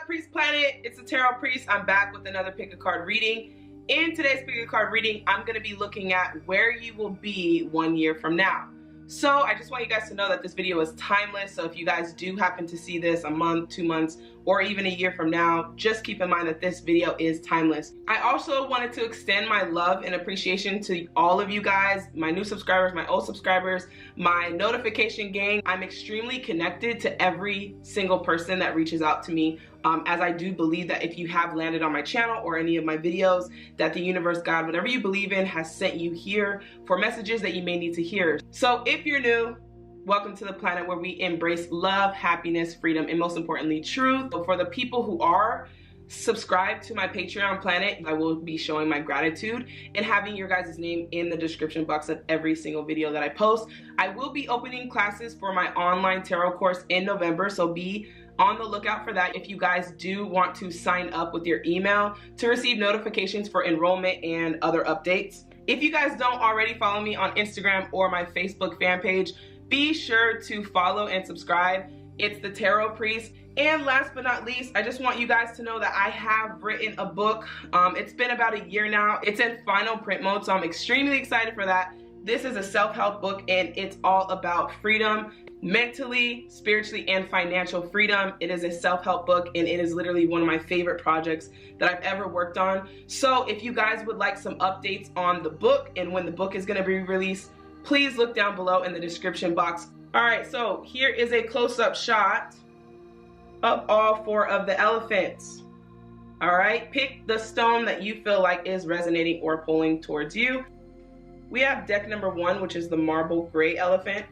Priest Planet? It's the Tarot Priest. I'm back with another pick a card reading. In today's pick a card reading, I'm going to be looking at where you will be 1 year from now. So I just want you guys to know that this video is timeless. So if you guys do happen to see this a month, 2 months, or even a year from now, just keep in mind that this video is timeless. I also wanted to extend my love and appreciation to all of you guys, my new subscribers, my old subscribers, my notification gang. I'm extremely connected to every single person that reaches out to me, as I do believe that if you have landed on my channel or any of my videos, that the universe, God, whatever you believe in, has sent you here for messages that you may need to hear. So if you're new, welcome to the planet where we embrace love, happiness, freedom, and most importantly, truth. So for the people who are subscribed to my Patreon planet, I will be showing my gratitude and having your guys' name in the description box of every single video that I post. I will be opening classes for my online tarot course in November, so be on the lookout for that if you guys do want to sign up with your email to receive notifications for enrollment and other updates. If you guys don't already follow me on Instagram or my Facebook fan page, be sure to follow and subscribe. It's the Tarot Priest. And last but not least, I just want you guys to know that I have written a book. It's been about a year now. It's in final print mode, so I'm extremely excited for that. This is a self-help book, and it's all about freedom, mentally, spiritually, and financial freedom. It is a self-help book, and it is literally one of my favorite projects that I've ever worked on. So if you guys would like some updates on the book and when the book is going to be released, please look down below in the description box. All right, so here is a close-up shot of all 4 of the elephants. All right, pick the stone that you feel like is resonating or pulling towards you. We have deck number 1, which is the marble gray elephant.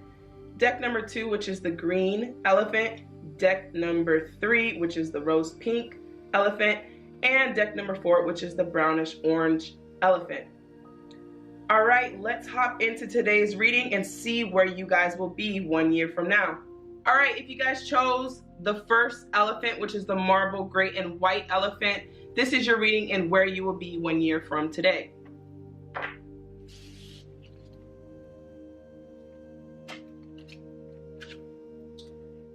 Deck number 2, which is the green elephant. Deck number 3, which is the rose pink elephant. And deck number 4, which is the brownish orange elephant. All right, let's hop into today's reading and see where you guys will be 1 year from now. All right, if you guys chose the first elephant, which is the marble gray and white elephant, this is your reading and where you will be 1 year from today.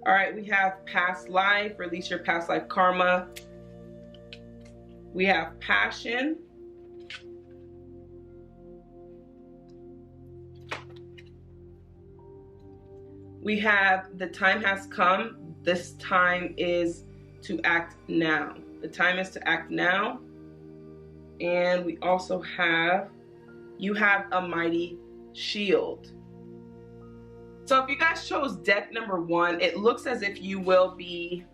All right, we have past life, release your past life karma. We have passion. We have the time has come. This time is to act now. The time is to act now. And we also have, you have a mighty shield. So if you guys chose deck number 1, it looks as if you will be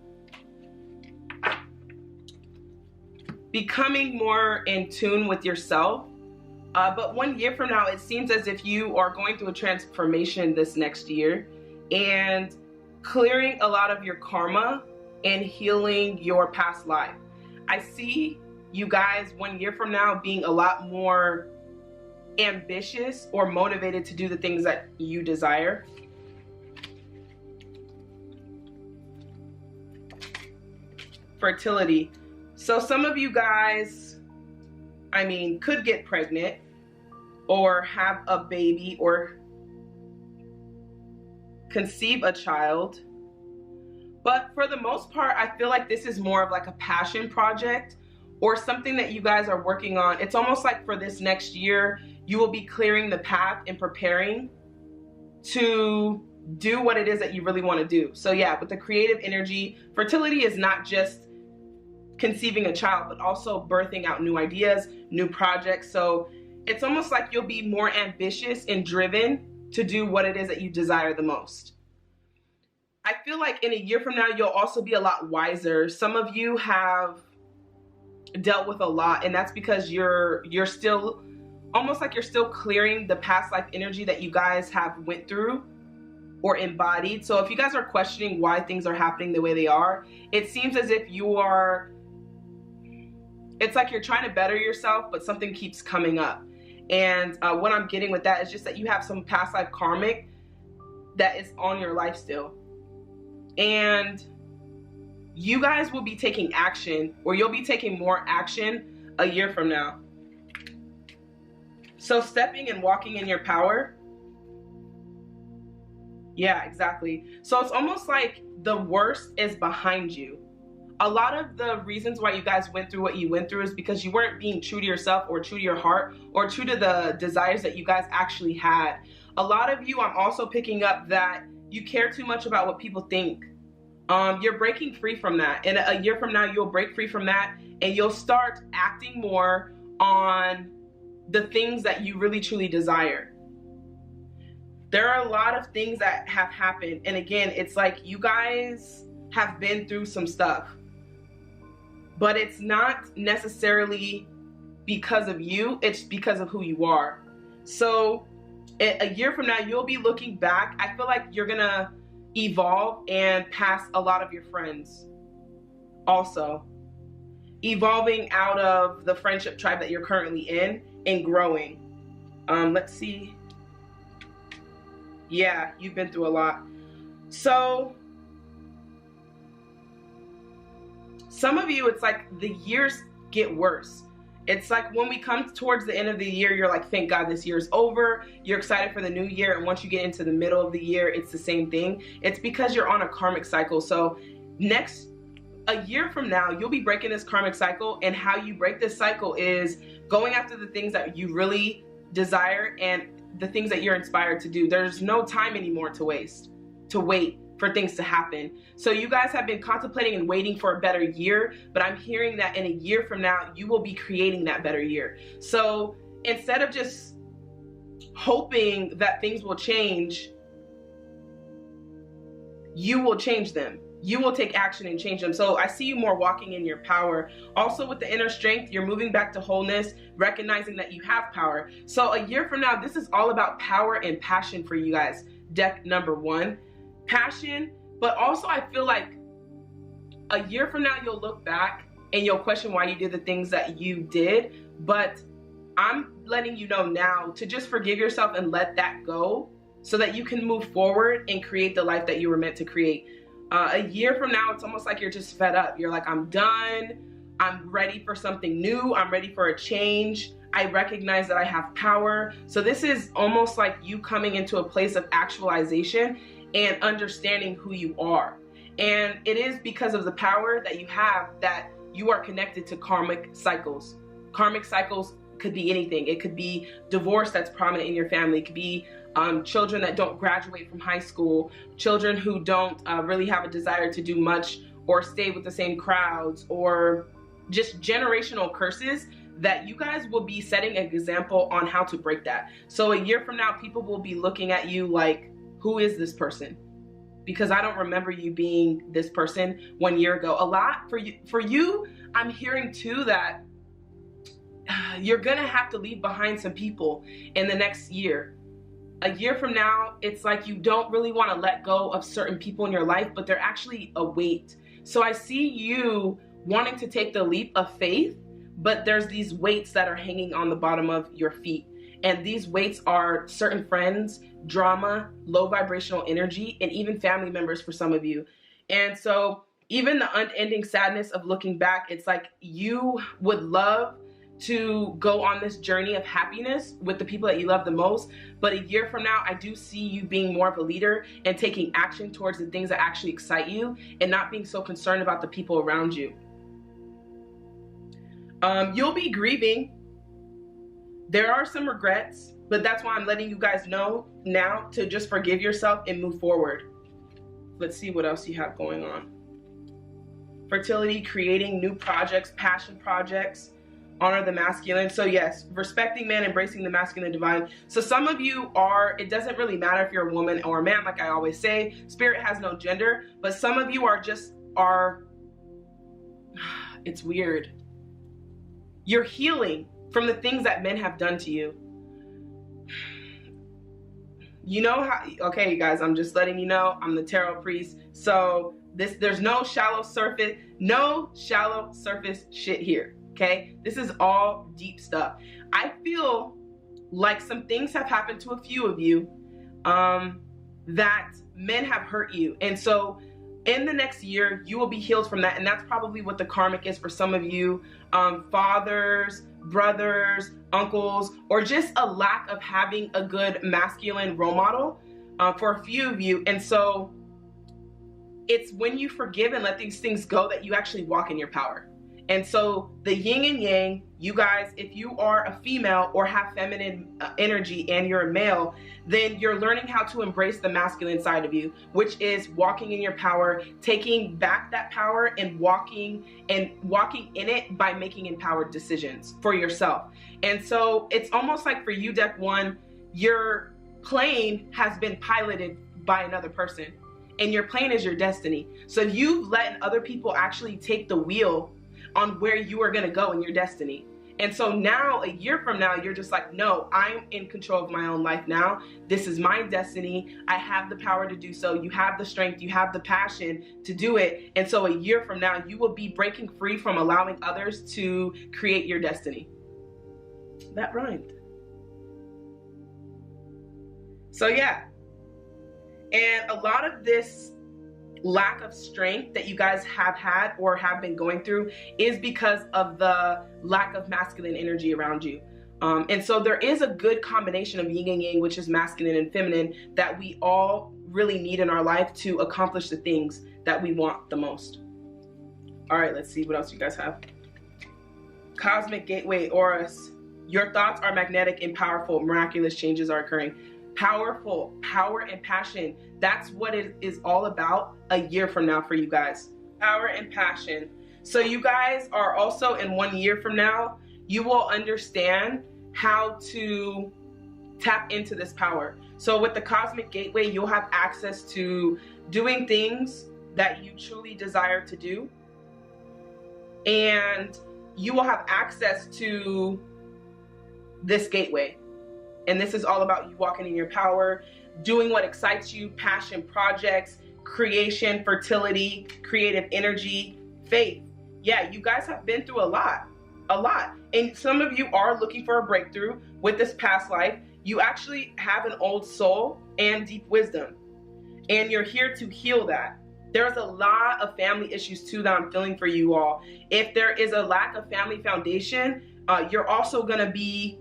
becoming more in tune with yourself. But 1 year from now, it seems as if you are going through a transformation this next year and clearing a lot of your karma and healing your past life. I see you guys 1 year from now being a lot more ambitious or motivated to do the things that you desire. Fertility. So some of you guys, I mean, could get pregnant or have a baby or conceive a child. But for the most part, I feel like this is more of like a passion project or something that you guys are working on. It's almost like for this next year, you will be clearing the path and preparing to do what it is that you really want to do. So yeah, with the creative energy, fertility is not just conceiving a child, but also birthing out new ideas, new projects. So it's almost like you'll be more ambitious and driven to do what it is that you desire the most. I feel like in a year from now, you'll also be a lot wiser. Some of you have dealt with a lot, and that's because you're still almost like you're still clearing the past life energy that you guys have went through or embodied. So if you guys are questioning why things are happening the way they are, it seems as if you are, it's like you're trying to better yourself, but something keeps coming up. And what I'm getting with that is just that you have some past life karmic that is on your life still. And you guys will be taking action, or you'll be taking more action a year from now. So stepping and walking in your power. Yeah, exactly. So it's almost like the worst is behind you. a lot of the reasons why you guys went through what you went through is because you weren't being true to yourself or true to your heart or true to the desires that you guys actually had. A lot of you, I'm also picking up that you care too much about what people think. You're breaking free from that, and a year from now you'll break free from that, and you'll start acting more on the things that you really truly desire. There are a lot of things that have happened, and again, it's like you guys have been through some stuff, but it's not necessarily because of you, it's because of who you are. So a year from now, you'll be looking back. I feel like you're gonna evolve and pass a lot of your friends. Also, evolving out of the friendship tribe that you're currently in and growing. Let's see. Yeah, you've been through a lot. So some of you, it's like the years get worse. It's like when we come towards the end of the year, you're like, thank God this year is over. You're excited for the new year. And once you get into the middle of the year, it's the same thing. It's because you're on a karmic cycle. So a year from now, you'll be breaking this karmic cycle. And how you break this cycle is going after the things that you really desire and the things that you're inspired to do. There's no time anymore to wait for things to happen. So you guys have been contemplating and waiting for a better year, but I'm hearing that in a year from now, you will be creating that better year. So instead of just hoping that things will change, you will change them. You will take action and change them. So I see you more walking in your power. Also with the inner strength, you're moving back to wholeness, recognizing that you have power. So a year from now, this is all about power and passion for you guys. Deck number 1. Passion, but also I feel like a year from now you'll look back and you'll question why you did the things that you did, but I'm letting you know now to just forgive yourself and let that go so that you can move forward and create the life that you were meant to create. A year from now, it's almost like you're just fed up. You're like, I'm done. I'm ready for something new. I'm ready for a change. I recognize that I have power. So this is almost like you coming into a place of actualization and understanding who you are. And it is because of the power that you have that you are connected to karmic cycles. Karmic cycles could be anything. It could be divorce that's prominent in your family. It could be children that don't graduate from high school, children who don't really have a desire to do much or stay with the same crowds, or just generational curses that you guys will be setting an example on how to break that. So a year from now, people will be looking at you like, who is this person? Because I don't remember you being this person 1 year ago. A lot for you, I'm hearing too that you're gonna have to leave behind some people in the next year. A year from now, it's like you don't really want to let go of certain people in your life, but they're actually a weight. So I see you wanting to take the leap of faith, but there's these weights that are hanging on the bottom of your feet. And these weights are certain friends, drama, low vibrational energy, and even family members for some of you. And so even the unending sadness of looking back, it's like you would love to go on this journey of happiness with the people that you love the most. But a year from now, I do see you being more of a leader and taking action towards the things that actually excite you and not being so concerned about the people around you. You'll be grieving. There are some regrets, but that's why I'm letting you guys know now to just forgive yourself and move forward. Let's see what else you have going on. Fertility, creating new projects, passion projects, honor the masculine. So yes, respecting man, embracing the masculine divine. So some of you are, it doesn't really matter if you're a woman or a man, like I always say, spirit has no gender, but some of you are it's weird. You're healing from the things that men have done to you. You know how, okay, you guys, I'm just letting you know, I'm the tarot priest. So there's no shallow surface shit here. Okay, this is all deep stuff. I feel like some things have happened to a few of you that men have hurt you. And so in the next year, you will be healed from that. And that's probably what the karmic is for some of you. Fathers, brothers, uncles, or just a lack of having a good masculine role model for a few of you. And so it's when you forgive and let these things go that you actually walk in your power. And so the yin and yang, you guys, if you are a female or have feminine energy and you're a male, then you're learning how to embrace the masculine side of you, which is walking in your power, taking back that power and walking in it by making empowered decisions for yourself. And so it's almost like for you, Deck 1, your plane has been piloted by another person, and your plane is your destiny. So you've let other people actually take the wheel on where you are gonna go in your destiny. And so now, a year from now, you're just like, no, I'm in control of my own life now. This is my destiny. I have the power to do so. You have the strength, you have the passion to do it. And so a year from now, you will be breaking free from allowing others to create your destiny. That rhymed. So yeah, and a lot of this lack of strength that you guys have had or have been going through is because of the lack of masculine energy around you. And so there is a good combination of yin and yang, which is masculine and feminine, that we all really need in our life to accomplish the things that we want the most. All right, let's see what else you guys have. Cosmic Gateway Auras. Your thoughts are magnetic and powerful. Miraculous changes are occurring. Powerful, power and passion. That's what it is all about a year from now for you guys. Power and passion. So you guys are also, in 1 year from now, you will understand how to tap into this power. So with the Cosmic Gateway, you'll have access to doing things that you truly desire to do. And you will have access to this gateway. And this is all about you walking in your power, doing what excites you, passion projects, creation, fertility, creative energy, faith. Yeah, you guys have been through a lot. And some of you are looking for a breakthrough with this past life. You actually have an old soul and deep wisdom, and you're here to heal that. There's a lot of family issues too that I'm feeling for you all. If there is a lack of family foundation, you're also gonna be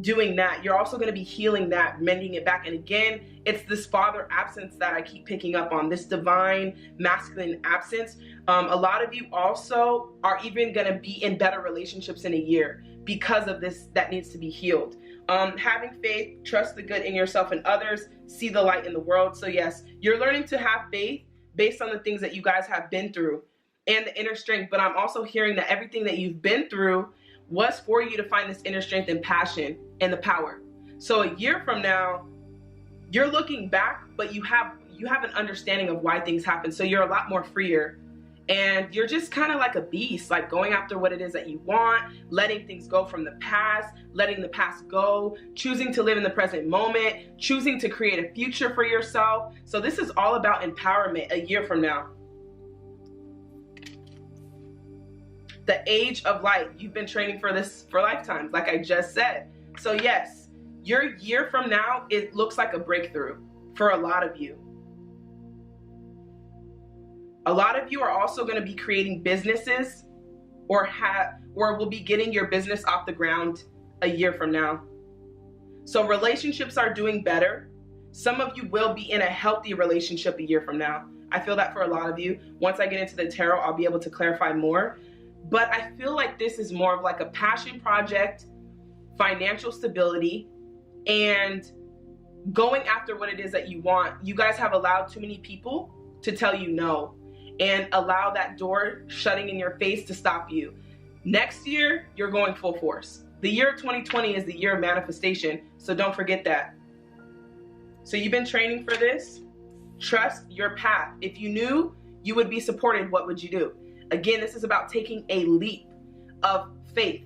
doing that. You're also going to be healing that, mending it back. And again, it's this father absence that I keep picking up on, this divine masculine absence. A lot of you also are even going to be in better relationships in a year because of this that needs to be healed. Having faith, trust the good in yourself and others, see the light in the world. So yes, you're learning to have faith based on the things that you guys have been through and the inner strength. But I'm also hearing that everything that you've been through was for you to find this inner strength and passion and the power. So a year from now, you're looking back, but you have an understanding of why things happen. So you're a lot more freer, and you're just kind of like a beast, like going after what it is that you want, letting things go from the past, letting the past go, choosing to live in the present moment, choosing to create a future for yourself. So this is all about empowerment a year from now. The Age of Light. You've been training for this for lifetimes, like I just said. So yes, your year from now, it looks like a breakthrough for a lot of you. A lot of you are also going to be creating businesses or will be getting your business off the ground a year from now. So relationships are doing better. Some of you will be in a healthy relationship a year from now. I feel that for a lot of you. Once I get into the tarot, I'll be able to clarify more. But I feel like this is more of like a passion project, financial stability, and going after what it is that you want. You guys have allowed too many people to tell you no, and allow that door shutting in your face to stop you. Next year, you're going full force. The year 2020 is the year of manifestation, so don't forget that. So you've been training for this. Trust your path. If you knew you would be supported, what would you do? Again, this is about taking a leap of faith.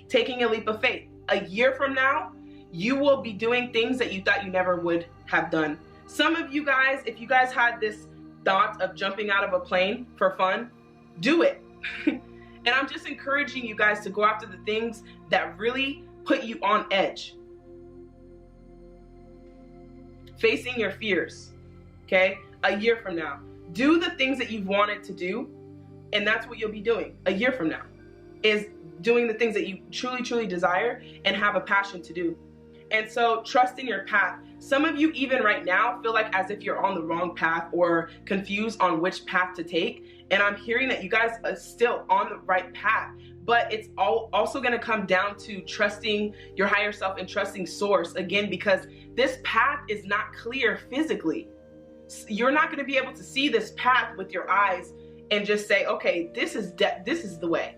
Taking a leap of faith. A year from now, you will be doing things that you thought you never would have done. Some of you guys, if you guys had this thought of jumping out of a plane for fun, do it. And I'm just encouraging you guys to go after the things that really put you on edge. Facing your fears, okay? A year from now. Do the things that you've wanted to do, and that's what you'll be doing a year from now, is doing the things that you truly, truly desire and have a passion to do. And so trust in your path. Some of you even right now feel like as if you're on the wrong path or confused on which path to take. And I'm hearing that you guys are still on the right path, but it's also going to come down to trusting your higher self and trusting source again, because this path is not clear physically. You're not going to be able to see this path with your eyes and just say, okay, this is the way.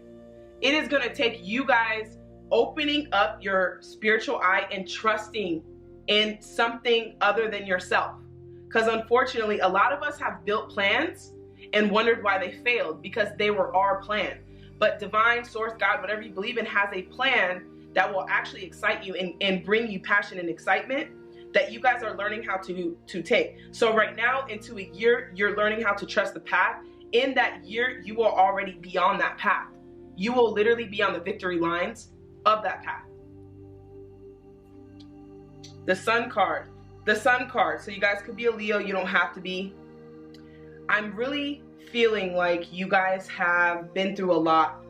It is going to take you guys opening up your spiritual eye and trusting in something other than yourself. Because unfortunately, a lot of us have built plans and wondered why they failed, because they were our plan. But divine source, God, whatever you believe in, has a plan that will actually excite you and bring you passion and excitement that you guys are learning how to take. So right now into a year, you're learning how to trust the path. In that year, you will already be on that path. You will literally be on the victory lines of that path. The Sun card. The Sun card. So you guys could be a Leo. You don't have to be. I'm really feeling like you guys have been through a lot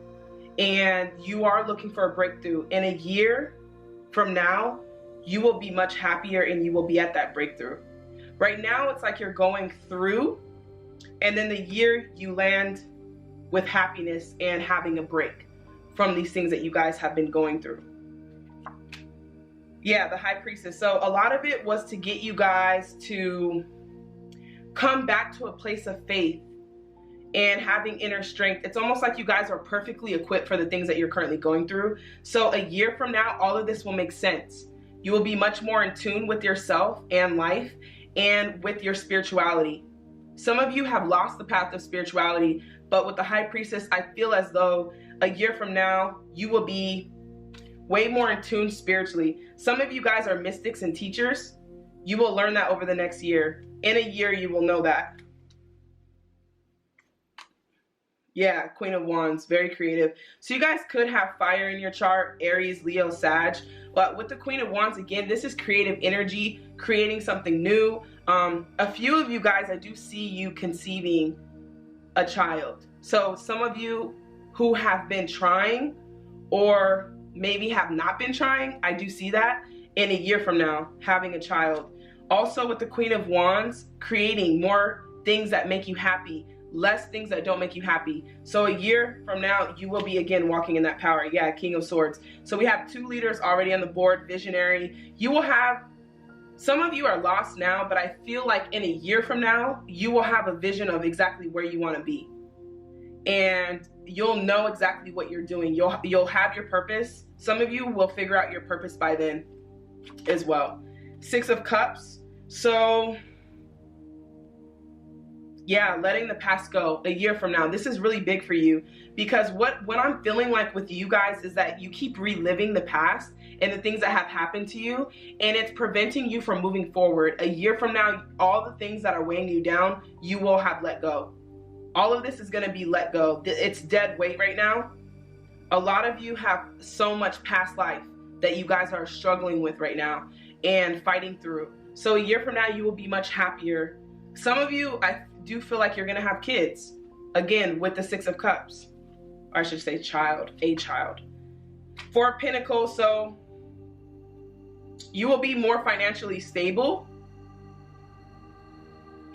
and you are looking for a breakthrough. In a year from now, you will be much happier and you will be at that breakthrough. Right now, it's like you're going through, and then the year you land with happiness and having a break from these things that you guys have been going through. Yeah, the High Priestess. So a lot of it was to get you guys to come back to a place of faith and having inner strength. It's almost like you guys are perfectly equipped for the things that you're currently going through. So a year from now, all of this will make sense. You will be much more in tune with yourself and life and with your spirituality. Some of you have lost the path of spirituality, but with the High Priestess, I feel as though a year from now, you will be way more in tune spiritually. Some of you guys are mystics and teachers. You will learn that over the next year. In a year, you will know that. Yeah, Queen of Wands, very creative. So you guys could have fire in your chart, Aries, Leo, Sag. But with the Queen of Wands, again, this is creative energy, creating something new. A few of you guys, I do see you conceiving a child. So some of you who have been trying or maybe have not been trying, I do see that in a year from now, having a child. Also with the Queen of Wands, creating more things that make you happy, less things that don't make you happy. So a year from now, you will be again walking in that power. Yeah, King of Swords. So we have 2 leaders already on the board, visionary. You will have, some of you are lost now, but I feel like in a year from now, you will have a vision of exactly where you want to be. And you'll know exactly what you're doing. You'll have your purpose. Some of you will figure out your purpose by then as well. 6 of Cups. So yeah, letting the past go a year from now. This is really big for you, because what I'm feeling like with you guys is that you keep reliving the past and the things that have happened to you, and it's preventing you from moving forward. A year from now, all the things that are weighing you down, you will have let go. All of this is going to be let go. It's dead weight right now. A lot of you have so much past life that you guys are struggling with right now and fighting through. So a year from now, you will be much happier. Some of you, I do feel like you're going to have kids. Again, with the 6 of Cups. Or I should say child, a child. 4 of Pentacles, so you will be more financially stable.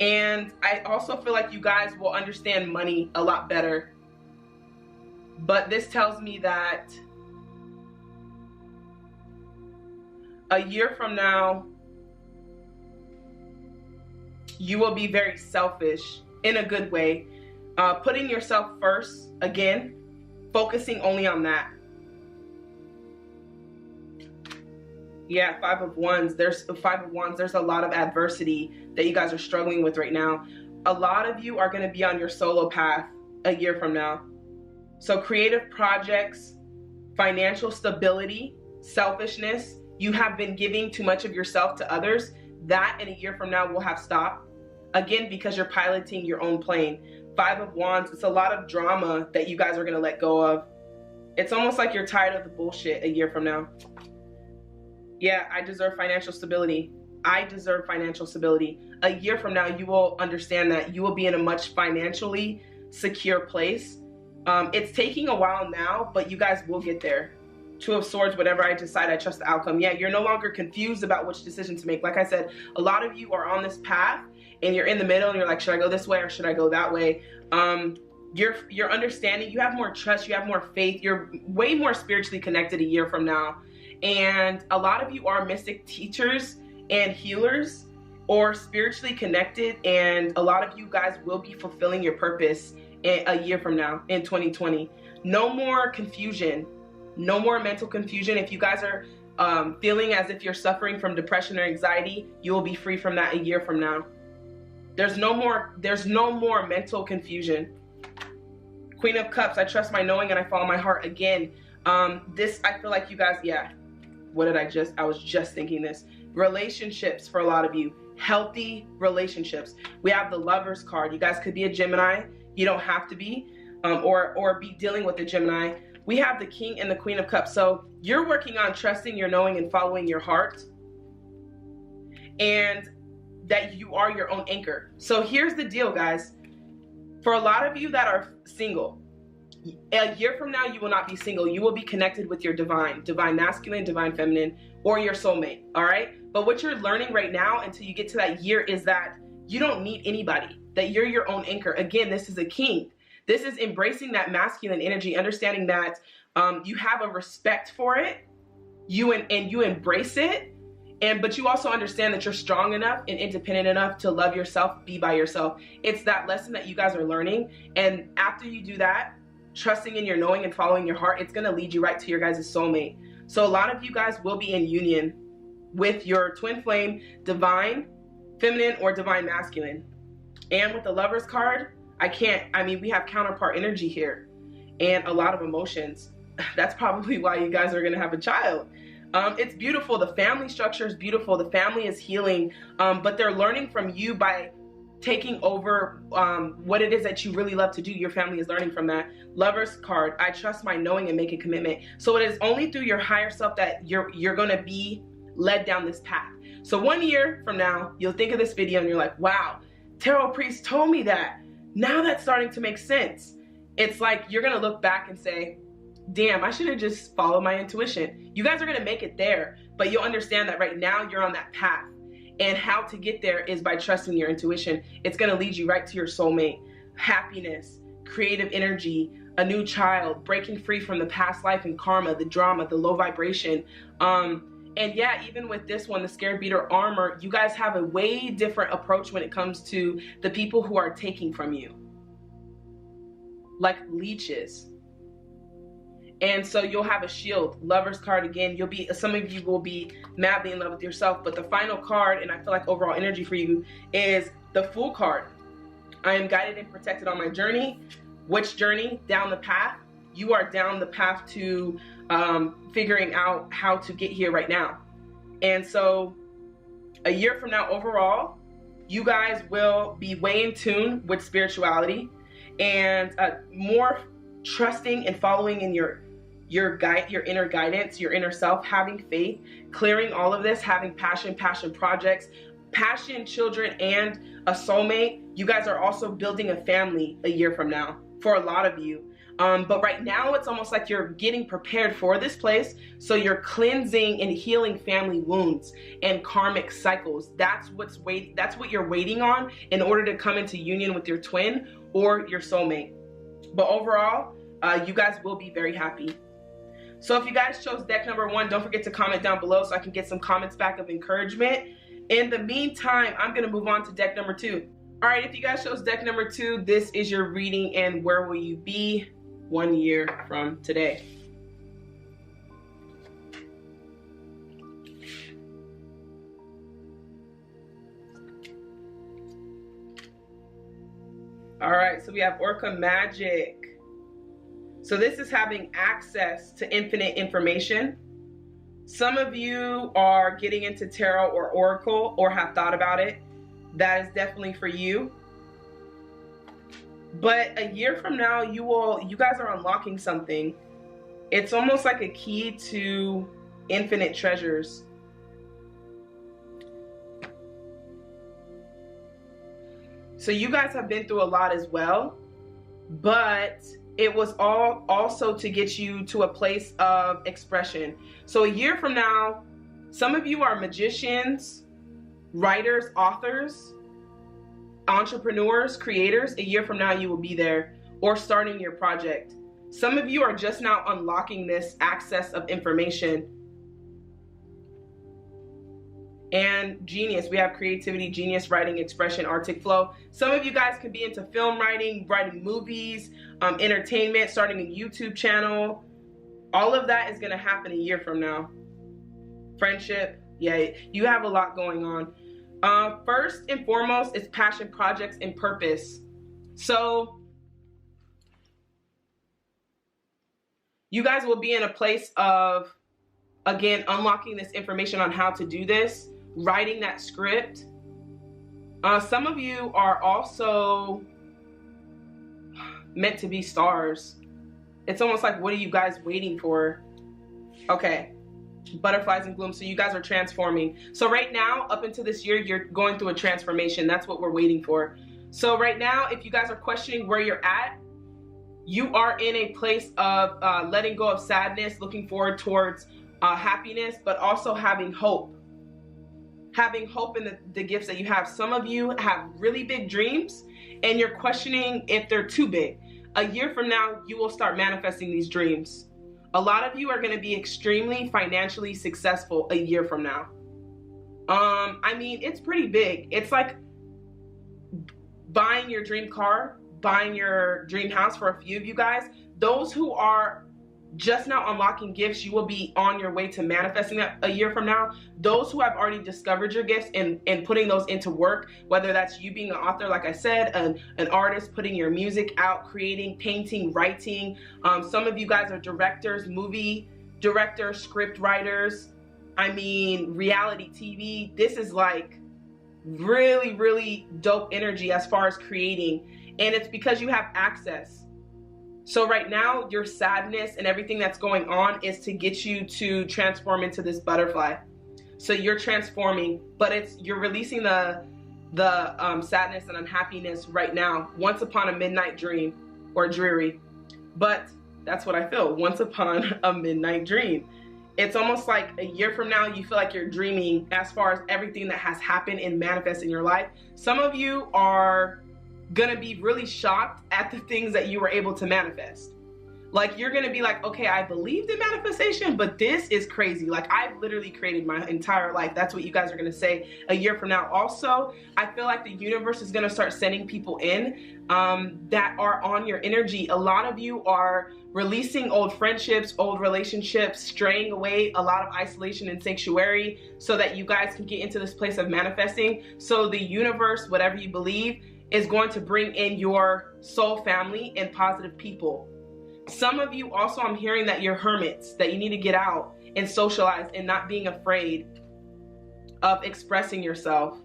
And I also feel like you guys will understand money a lot better. But this tells me that a year from now, you will be very selfish in a good way. Putting yourself first, again, focusing only on that. Yeah, 5 of Wands. There's 5 of Wands. There's a lot of adversity that you guys are struggling with right now. A lot of you are going to be on your solo path a year from now. So creative projects, financial stability, selfishness. You have been giving too much of yourself to others. That in a year from now will have stopped. Again, because you're piloting your own plane. 5 of Wands. It's a lot of drama that you guys are going to let go of. It's almost like you're tired of the bullshit a year from now. Yeah, I deserve financial stability. I deserve financial stability. A year from now, you will understand that you will be in a much financially secure place. It's taking a while now, but you guys will get there. Two of Swords, whatever I decide, I trust the outcome. Yeah, you're no longer confused about which decision to make. Like I said, a lot of you are on this path and you're in the middle and you're like, should I go this way or should I go that way? You're understanding, you have more trust, you have more faith, you're way more spiritually connected a year from now. And a lot of you are mystic teachers and healers or spiritually connected, and a lot of you guys will be fulfilling your purpose a year from now in 2020. No more confusion, no more mental confusion. If you guys are feeling as if you're suffering from depression or anxiety, you will be free from that a year from now. There's no more mental confusion. Queen of Cups, I trust my knowing and I follow my heart. Again, this, I feel like you guys, yeah, I was just thinking this. Relationships for a lot of you, healthy relationships. We have the Lovers card. You guys could be a Gemini. You don't have to be, or be dealing with a Gemini. We have the King and the Queen of Cups. So you're working on trusting your knowing and following your heart, and that you are your own anchor. So here's the deal, guys. For a lot of you that are single, a year from now, you will not be single. You will be connected with your divine masculine, divine feminine, or your soulmate, all right? But what you're learning right now until you get to that year is that you don't need anybody, that you're your own anchor. Again, this is a king. This is embracing that masculine energy, understanding that you have a respect for it, you embrace it, but you also understand that you're strong enough and independent enough to love yourself, be by yourself. It's that lesson that you guys are learning. And after you do that, trusting in your knowing and following your heart, it's gonna lead you right to your guys' soulmate. So a lot of you guys will be in union with your twin flame, divine feminine or divine masculine. And with the Lovers card, we have counterpart energy here and a lot of emotions. That's probably why you guys are gonna have a child. It's beautiful. The family structure is beautiful. The family is healing, but they're learning from you by taking over what it is that you really love to do. Your family is learning from that. Lovers card, I trust my knowing and make a commitment. So it is only through your higher self that you're gonna be led down this path. So 1 year from now, you'll think of this video and you're like, wow, Tarot Priest told me that. Now that's starting to make sense. It's like you're gonna look back and say, damn, I should have just followed my intuition. You guys are gonna make it there, but you'll understand that right now you're on that path. And how to get there is by trusting your intuition. It's gonna lead you right to your soulmate. Happiness, creative energy, a new child, breaking free from the past life and karma, the drama, the low vibration. And yeah, even with this one, the Scared Beater Armor, you guys have a way different approach when it comes to the people who are taking from you. Like leeches. And so you'll have a shield. Lovers card again. Some of you will be madly in love with yourself. But the final card, and I feel like overall energy for you, is the Fool card. I am guided and protected on my journey. Which journey? Down the path. You are down the path to figuring out how to get here right now. And so a year from now, overall, you guys will be way in tune with spirituality and more trusting and following in your inner guidance, your inner self, having faith, clearing all of this, having passion projects, passion, children, and a soulmate. You guys are also building a family a year from now for a lot of you. But right now it's almost like you're getting prepared for this place. So you're cleansing and healing family wounds and karmic cycles. That's what you're waiting on in order to come into union with your twin or your soulmate. But overall, you guys will be very happy. So if you guys chose deck number 1, don't forget to comment down below so I can get some comments back of encouragement. In the meantime, I'm gonna move on to deck number 2. All right, if you guys chose deck number 2, this is your reading and where will you be 1 year from today. All right, so we have Orca Magic. So this is having access to infinite information. Some of you are getting into tarot or oracle or have thought about it. That is definitely for you. But a year from now, you guys are unlocking something. It's almost like a key to infinite treasures. So you guys have been through a lot as well, but it was all also to get you to a place of expression. So a year from now, some of you are magicians, writers, authors, entrepreneurs, creators. A year from now, you will be there or starting your project. Some of you are just now unlocking this access of information. And genius, we have creativity, genius, writing, expression, artistic flow. Some of you guys could be into film writing, writing movies, entertainment, starting a YouTube channel. All of that is going to happen a year from now. Friendship, yeah, you have a lot going on. First and foremost, it's passion projects and purpose. So you guys will be in a place of, again, unlocking this information on how to do this, writing that script. Some of you are also meant to be stars. It's almost like, what are you guys waiting for? Okay, butterflies in bloom. So you guys are transforming. So right now, up until this year, you're going through a transformation. That's what we're waiting for. So right now, if you guys are questioning where you're at, you are in a place of letting go of sadness, looking forward towards happiness, but also having hope. Having hope in the gifts that you have. Some of you have really big dreams and you're questioning if they're too big. A year from now, you will start manifesting these dreams. A lot of you are going to be extremely financially successful a year from now. I mean, it's pretty big. It's like buying your dream car, buying your dream house for a few of you guys. Those who are just now unlocking gifts, you will be on your way to manifesting that a year from now. Those who have already discovered your gifts and putting those into work, whether that's you being an author, like I said, an artist, putting your music out, creating, painting, writing. Some of you guys are directors, movie directors, script writers. I mean, reality TV. This is like really, really dope energy as far as creating. And it's because you have access. So right now, your sadness and everything that's going on is to get you to transform into this butterfly. So you're transforming, but you're releasing the sadness and unhappiness right now. Once upon a midnight dream, or dreary, but that's what I feel. Once upon a midnight dream. It's almost like a year from now, you feel like you're dreaming as far as everything that has happened and manifest in your life. Some of you are gonna be really shocked at the things that you were able to manifest. Like, you're gonna be like, okay, I believed in manifestation, but this is crazy. Like, I've literally created my entire life. That's what you guys are gonna say a year from now. Also, I feel like the universe is gonna start sending people in that are on your energy. A lot of you are releasing old friendships, old relationships, straying away, a lot of isolation and sanctuary, so that you guys can get into this place of manifesting. So the universe, whatever you believe, is going to bring in your soul family and positive people. Some of you also, I'm hearing that you're hermits, that you need to get out and socialize and not being afraid of expressing yourself.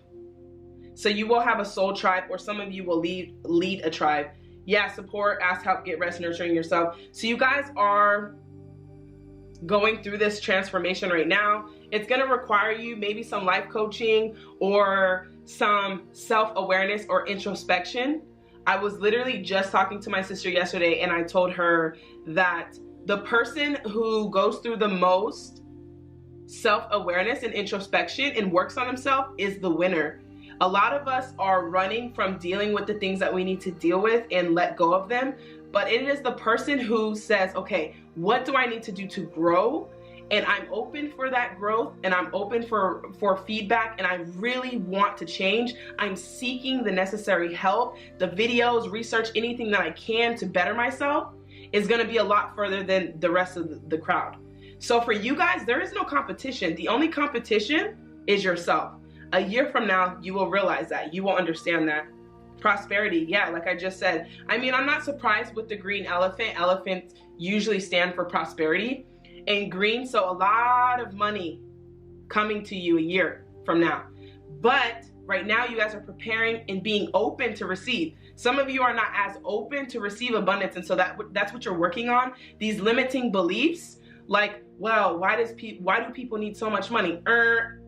So you will have a soul tribe, or some of you will lead a tribe. Yeah, support, ask, help, get rest, nurturing yourself. So you guys are going through this transformation right now. It's going to require you maybe some life coaching or some self-awareness or introspection. I was literally just talking to my sister yesterday, and I told her that the person who goes through the most self-awareness and introspection and works on himself is the winner. A lot of us are running from dealing with the things that we need to deal with and let go of them, but it is the person who says, okay, what do I need to do to grow? And I'm open for that growth, and I'm open for feedback, and I really want to change. I'm seeking the necessary help, the videos, research, anything that I can to better myself is going to be a lot further than the rest of the crowd. So for you guys, there is no competition. The only competition is yourself. A year from now, you will realize that. You will understand that. Prosperity, yeah, like I just said. I mean, I'm not surprised with the green elephant. Elephants usually stand for prosperity. And green, so a lot of money coming to you a year from now. But right now, you guys are preparing and being open to receive. Some of you are not as open to receive abundance, and so that's what you're working on. These limiting beliefs, like well, why do people need so much money?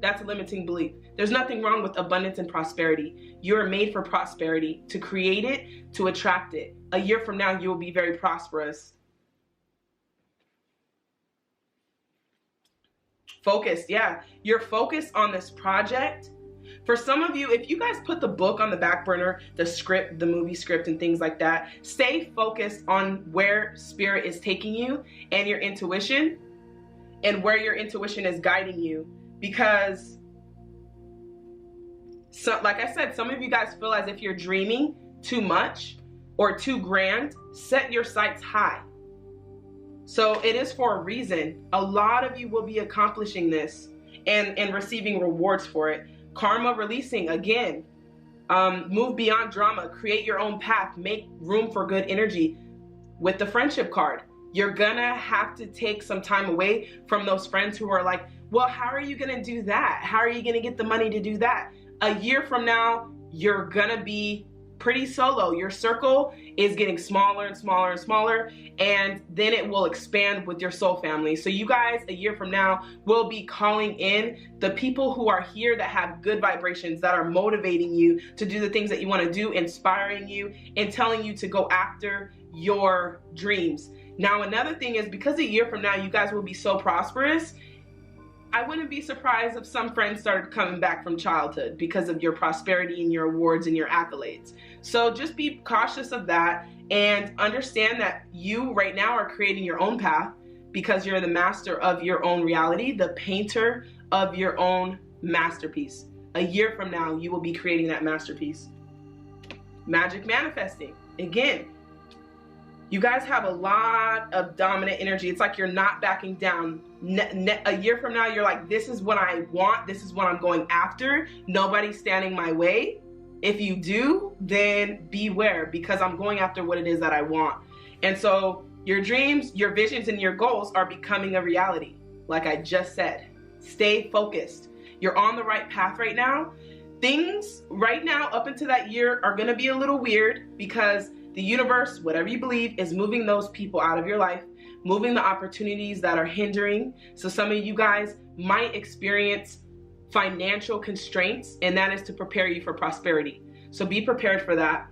That's a limiting belief. There's nothing wrong with abundance and prosperity. You're made for prosperity, to create it, to attract it. A year from now, you will be very prosperous. Focused, yeah. You're focused on this project. For some of you, if you guys put the book on the back burner, the script, the movie script and things like that, stay focused on where spirit is taking you and your intuition, and where your intuition is guiding you. Because, so, like I said, some of you guys feel as if you're dreaming too much or too grand. Set your sights high. So it is for a reason. A lot of you will be accomplishing this and receiving rewards for it. Karma releasing, again. Move beyond drama. Create your own path. Make room for good energy. With the friendship card, you're gonna have to take some time away from those friends who are like, well, how are you gonna do that? How are you gonna get the money to do that? A year from now, you're gonna be pretty solo. Your circle is getting smaller and smaller and smaller, and then it will expand with your soul family. So you guys, a year from now, will be calling in the people who are here that have good vibrations, that are motivating you to do the things that you want to do, inspiring you, and telling you to go after your dreams. Now, another thing is, because a year from now, you guys will be so prosperous, I wouldn't be surprised if some friends started coming back from childhood because of your prosperity and your awards and your accolades. So just be cautious of that, and understand that you right now are creating your own path, because you're the master of your own reality, the painter of your own masterpiece. A year from now, you will be creating that masterpiece. Magic manifesting. Again, you guys have a lot of dominant energy. It's like you're not backing down. A year from now, you're like, this is what I want. This is what I'm going after. Nobody's standing my way. If you do, then beware, because I'm going after what it is that I want. And so your dreams, your visions, and your goals are becoming a reality. Like I just said, stay focused. You're on the right path right now. Things right now up into that year are going to be a little weird, because the universe, whatever you believe, is moving those people out of your life, moving the opportunities that are hindering. So some of you guys might experience financial constraints, and that is to prepare you for prosperity. So be prepared for that.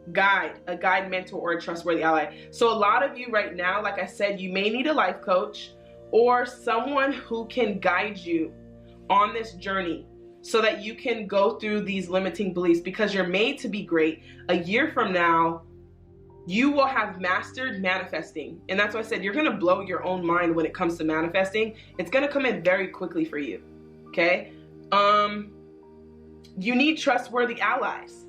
A guide, mentor, or a trustworthy ally. So a lot of you right now, like I said, you may need a life coach or someone who can guide you on this journey, so that you can go through these limiting beliefs, because you're made to be great. A year from now, you will have mastered manifesting. And that's why I said you're gonna blow your own mind when it comes to manifesting. It's gonna come in very quickly for you, okay? You need trustworthy allies,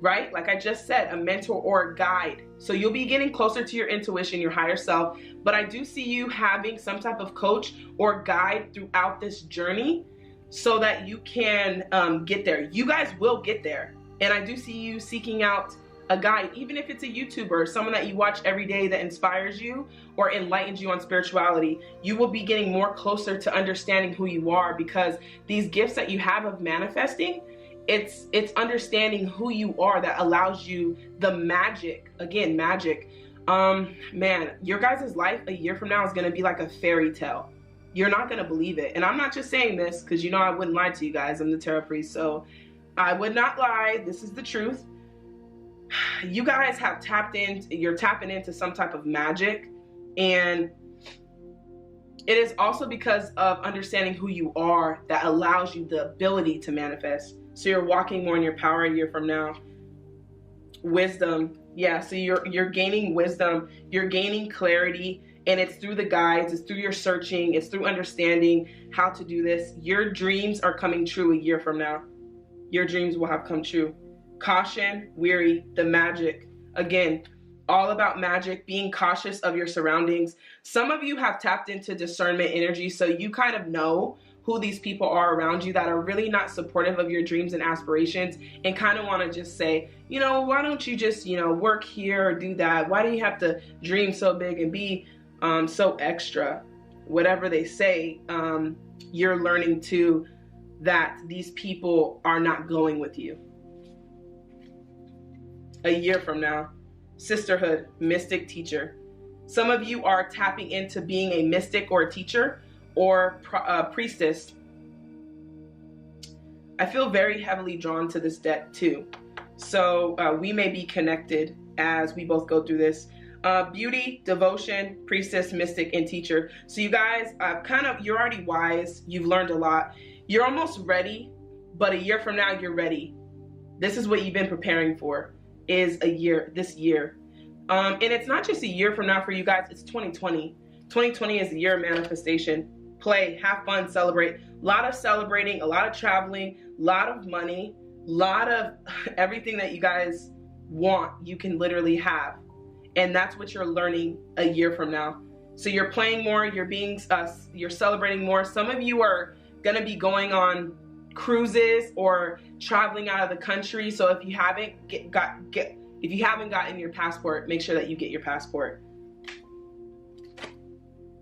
right? Like I just said, a mentor or a guide. So you'll be getting closer to your intuition, your higher self. But I do see you having some type of coach or guide throughout this journey, so that you can get there. You guys will get there. And I do see you seeking out a guide, even if it's a YouTuber, someone that you watch every day that inspires you or enlightens you on spirituality. You will be getting more closer to understanding who you are, because these gifts that you have of manifesting, it's understanding who you are that allows you the magic. Again, magic. Man, your guys' life a year from now is gonna be like a fairy tale. You're not going to believe it. And I'm not just saying this because, you know, I wouldn't lie to you guys. I'm the tarot priest, so I would not lie. This is the truth. You guys have you're tapping into some type of magic. And it is also because of understanding who you are that allows you the ability to manifest. So you're walking more in your power a year from now. Wisdom. Yeah, so you're gaining wisdom. You're gaining clarity. And it's through the guides, it's through your searching, it's through understanding how to do this. Your dreams are coming true a year from now. Your dreams will have come true. Caution, weary, the magic. Again, all about magic, being cautious of your surroundings. Some of you have tapped into discernment energy, so you kind of know who these people are around you that are really not supportive of your dreams and aspirations, and kind of want to just say, you know, why don't you just, you know, work here or do that? Why do you have to dream so big and be so extra? Whatever they say, you're learning too that these people are not going with you. A year from now, sisterhood, mystic teacher. Some of you are tapping into being a mystic or a teacher or priestess. I feel very heavily drawn to this deck too. So we may be connected as we both go through this. Beauty, devotion, priestess, mystic, and teacher. So you guys, you're already wise. You've learned a lot. You're almost ready, but a year from now, you're ready. This is what you've been preparing for, is this year. And it's not just a year from now for you guys, it's 2020. 2020 is the year of manifestation. Play, have fun, celebrate. A lot of celebrating, a lot of traveling, a lot of money, a lot of everything that you guys want, you can literally have. And that's what you're learning a year from now. So you're playing more, you're celebrating more. Some of you are gonna be going on cruises or traveling out of the country. So if you haven't if you haven't gotten your passport, make sure that you get your passport.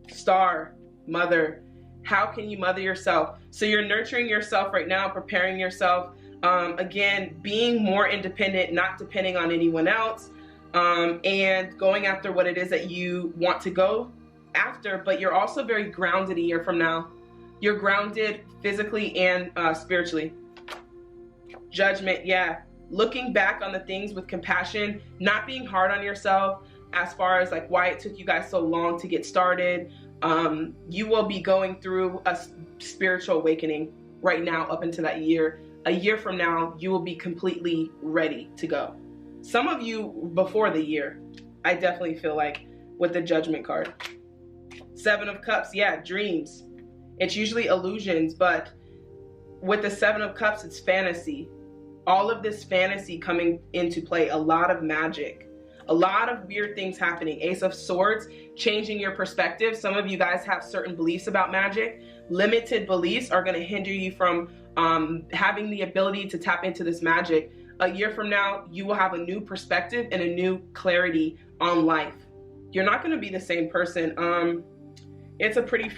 Star, mother. How can you mother yourself? So you're nurturing yourself right now, preparing yourself. Again, being more independent, not depending on anyone else, and going after what it is that you want to go after. But you're also very grounded a year from now. You're grounded physically and spiritually. Judgment, yeah. Looking back on the things with compassion, not being hard on yourself as far as like why it took you guys so long to get started. You will be going through a spiritual awakening right now up into that year. A year from now, you will be completely ready to go. Some of you before the year, I definitely feel like, with the Judgment card. 7 of Cups, yeah, dreams. It's usually illusions, but with the 7 of Cups, it's fantasy. All of this fantasy coming into play, a lot of magic. A lot of weird things happening. Ace of Swords, changing your perspective. Some of you guys have certain beliefs about magic. Limited beliefs are going to hinder you from having the ability to tap into this magic. A year from now, you will have a new perspective and a new clarity on life. You're not going to be the same person. It's a pretty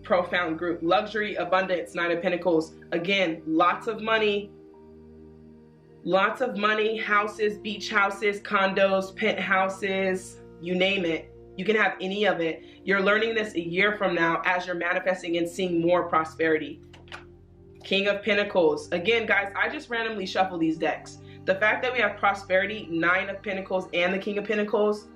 profound group. Luxury, abundance, 9 of Pentacles. Again, lots of money. Lots of money, houses, beach houses, condos, penthouses, you name it. You can have any of it. You're learning this a year from now as you're manifesting and seeing more prosperity. King of Pentacles. Again, guys, I just randomly shuffle these decks. The fact that we have prosperity, 9 of Pentacles, and the King of Pentacles,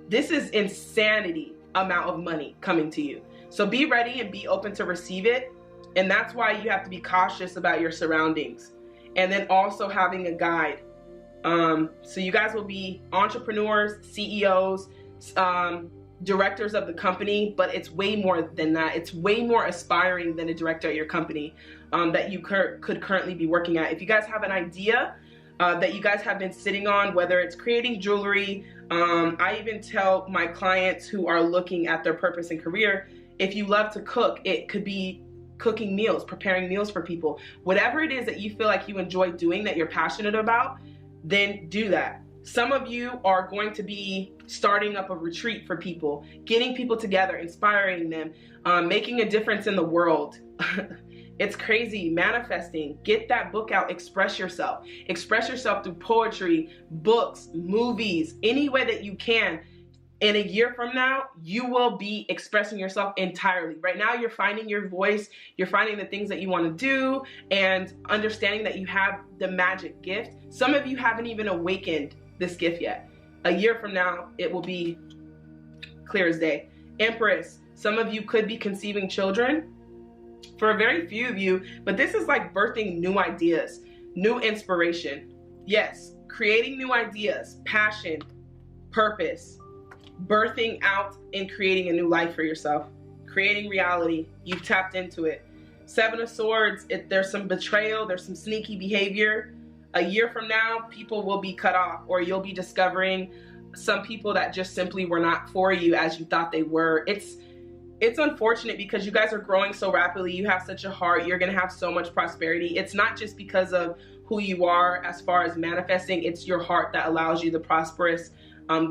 this is insanity amount of money coming to you. So be ready and be open to receive it. And that's why you have to be cautious about your surroundings. And then also having a guide. So you guys will be entrepreneurs, CEOs, directors of the company, but it's way more than that. It's way more aspiring than a director at your company that you could currently be working at. If you guys have an idea that you guys have been sitting on, whether it's creating jewelry, I even tell my clients who are looking at their purpose and career, if you love to cook, it could be cooking meals, preparing meals for people. Whatever it is that you feel like you enjoy doing, that you're passionate about, then do that. Some of you are going to be starting up a retreat for people, getting people together, inspiring them, making a difference in the world. It's crazy. Manifesting. Get that book out. Express yourself. Express yourself through poetry, books, movies, any way that you can. In a year from now, you will be expressing yourself entirely. Right now, you're finding your voice. You're finding the things that you want to do and understanding that you have the magic gift. Some of you haven't even awakened this gift yet. A year from now, it will be clear as day. Empress. Some of you could be conceiving children. For a very few of you, but this is like birthing new ideas, new inspiration. Yes, creating new ideas, passion, purpose. Birthing out and creating a new life for yourself, creating reality. You've tapped into it. 7 of Swords, there's some betrayal, there's some sneaky behavior. A year from now, people will be cut off, or you'll be discovering some people that just simply were not for you as you thought they were. It's unfortunate because you guys are growing so rapidly. You have such a heart. You're going to have so much prosperity. It's not just because of who you are as far as manifesting. It's your heart that allows you the prosperous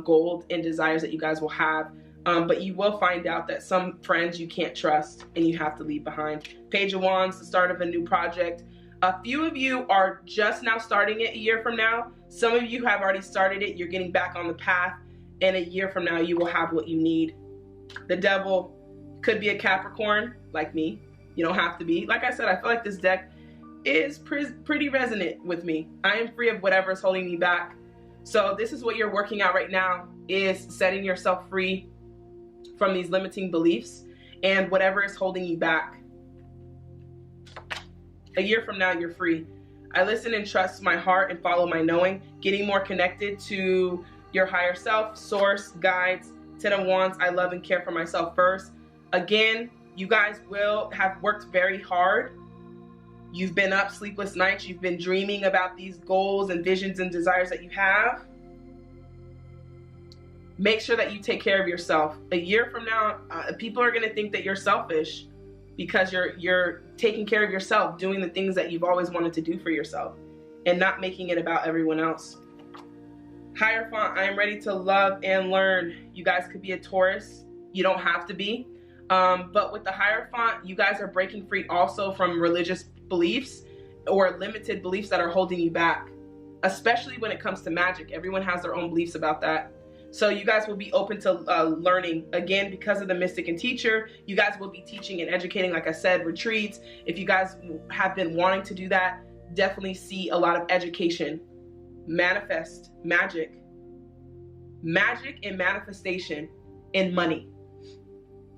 gold and desires that you guys will have. But you will find out that some friends you can't trust and you have to leave behind. Page of Wands, the start of a new project. A few of you are just now starting it a year from now. Some of you have already started it. You're getting back on the path and a year from now you will have what you need. The devil could be a Capricorn like me. You don't have to be. Like I said, I feel like this deck is pretty resonant with me. I am free of whatever is holding me back. So this is what you're working out right now, is setting yourself free from these limiting beliefs and whatever is holding you back. A year from now, you're free. I listen and trust my heart and follow my knowing, getting more connected to your higher self, source, guides, 10 of Wands. I love and care for myself first. Again, you guys will have worked very hard. You've been up sleepless nights. You've been dreaming about these goals and visions and desires that you have. Make sure that you take care of yourself. A year from now, people are going to think that you're selfish because you're taking care of yourself, doing the things that you've always wanted to do for yourself and not making it about everyone else. Hierophant, I am ready to love and learn. You guys could be a Taurus. You don't have to be. But with the Hierophant, you guys are breaking free also from religious beliefs or limited beliefs that are holding you back, especially when it comes to magic. Everyone has their own beliefs about that. So you guys will be open to learning. Again, because of the mystic and teacher, you guys will be teaching and educating, like I said, retreats. If you guys have been wanting to do that, definitely see a lot of education. Manifest, magic and manifestation and money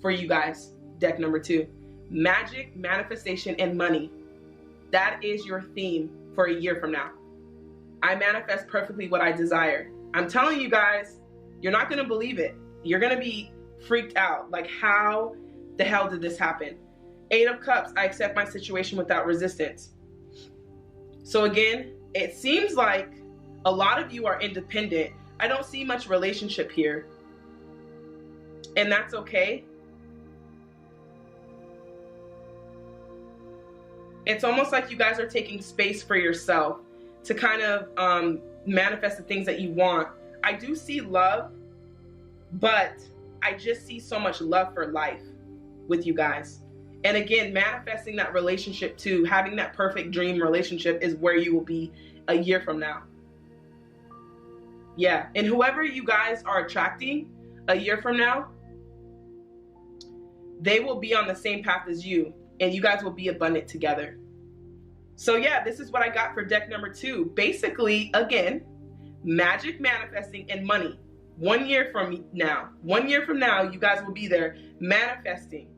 for you guys. Deck number 2, magic, manifestation, and money. That is your theme for a year from now. I manifest perfectly what I desire. I'm telling you guys, you're not going to believe it. You're going to be freaked out. Like, how the hell did this happen? 8 of Cups, I accept my situation without resistance. So again, it seems like a lot of you are independent. I don't see much relationship here. And that's okay. It's almost like you guys are taking space for yourself to kind of manifest the things that you want. I do see love, but I just see so much love for life with you guys. And again, manifesting that relationship too, having that perfect dream relationship is where you will be a year from now. Yeah, and whoever you guys are attracting a year from now, they will be on the same path as you, and you guys will be abundant together. So yeah, this is what I got for deck number 2. Basically, again, magic, manifesting, and money. 1 year from now, you guys will be there manifesting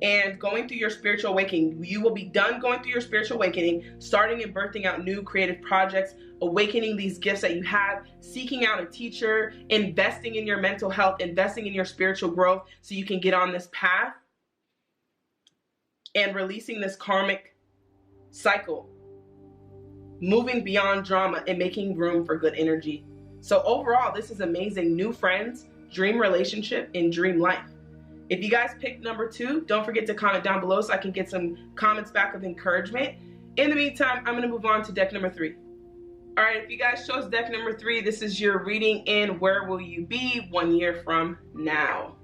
and going through your spiritual awakening. You will be done going through your spiritual awakening, starting and birthing out new creative projects, awakening these gifts that you have, seeking out a teacher, investing in your mental health, investing in your spiritual growth so you can get on this path and releasing this karmic cycle, moving beyond drama and making room for good energy. So overall, this is amazing. New friends, dream relationship, and dream life. If you guys picked number 2, don't forget to comment down below so I can get some comments back of encouragement. In the meantime, I'm going to move on to deck number 3. All right, if you guys chose deck number 3, this is your reading in Where Will You Be 1 year from now.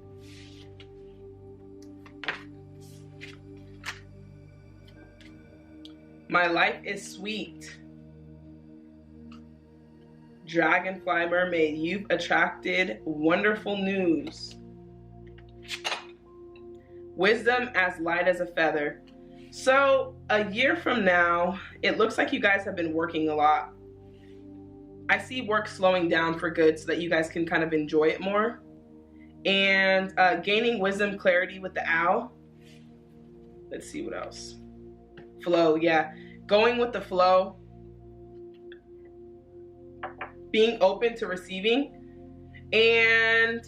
My life is sweet. Dragonfly Mermaid, you've attracted wonderful news. Wisdom as light as a feather. So a year from now, it looks like you guys have been working a lot. I see work slowing down for good so that you guys can kind of enjoy it more. And gaining wisdom, clarity with the owl. Let's see what else. Flow, yeah. Going with the flow. Being open to receiving. And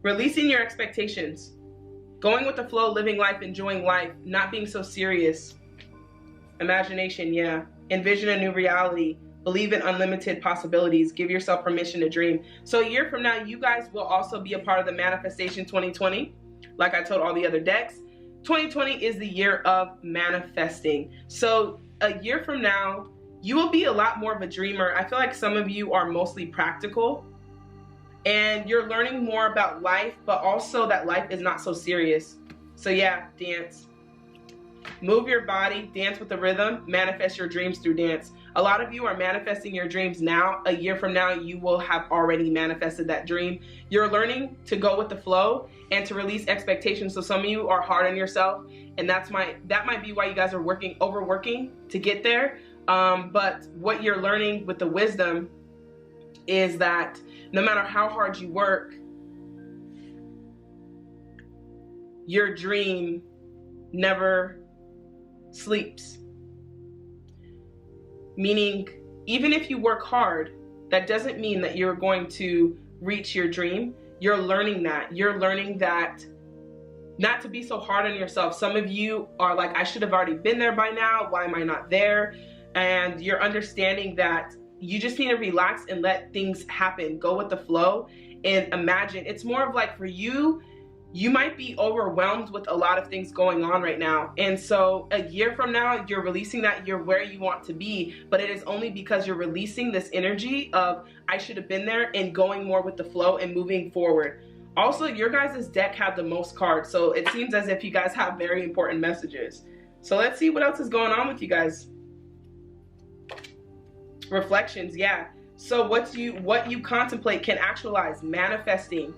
releasing your expectations. Going with the flow, living life, enjoying life, not being so serious. Imagination, yeah. Envision a new reality. Believe in unlimited possibilities. Give yourself permission to dream. So a year from now, you guys will also be a part of the Manifestation 2020. Like I told all the other decks, 2020 is the year of manifesting. So a year from now, you will be a lot more of a dreamer. I feel like some of you are mostly practical. And you're learning more about life, but also that life is not so serious. So yeah, dance. Move your body, dance with the rhythm, manifest your dreams through dance. A lot of you are manifesting your dreams now. A year from now, you will have already manifested that dream. You're learning to go with the flow and to release expectations. So some of you are hard on yourself, and that might be why you guys are overworking to get there. But what you're learning with the wisdom is that no matter how hard you work, your dream never sleeps. Meaning, even if you work hard, that doesn't mean that you're going to reach your dream. You're learning that. You're learning that not to be so hard on yourself. Some of you are like, I should have already been there by now. Why am I not there? And you're understanding that you just need to relax and let things happen. Go with the flow and imagine. It's more of like, for you, you might be overwhelmed with a lot of things going on right now. And so a year from now, you're releasing that, you're where you want to be, but it is only because you're releasing this energy of, I should have been there, and going more with the flow and moving forward. Also, your guys' deck have the most cards, so it seems as if you guys have very important messages. So let's see what else is going on with you guys. Reflections, yeah. So what you contemplate can actualize, manifesting.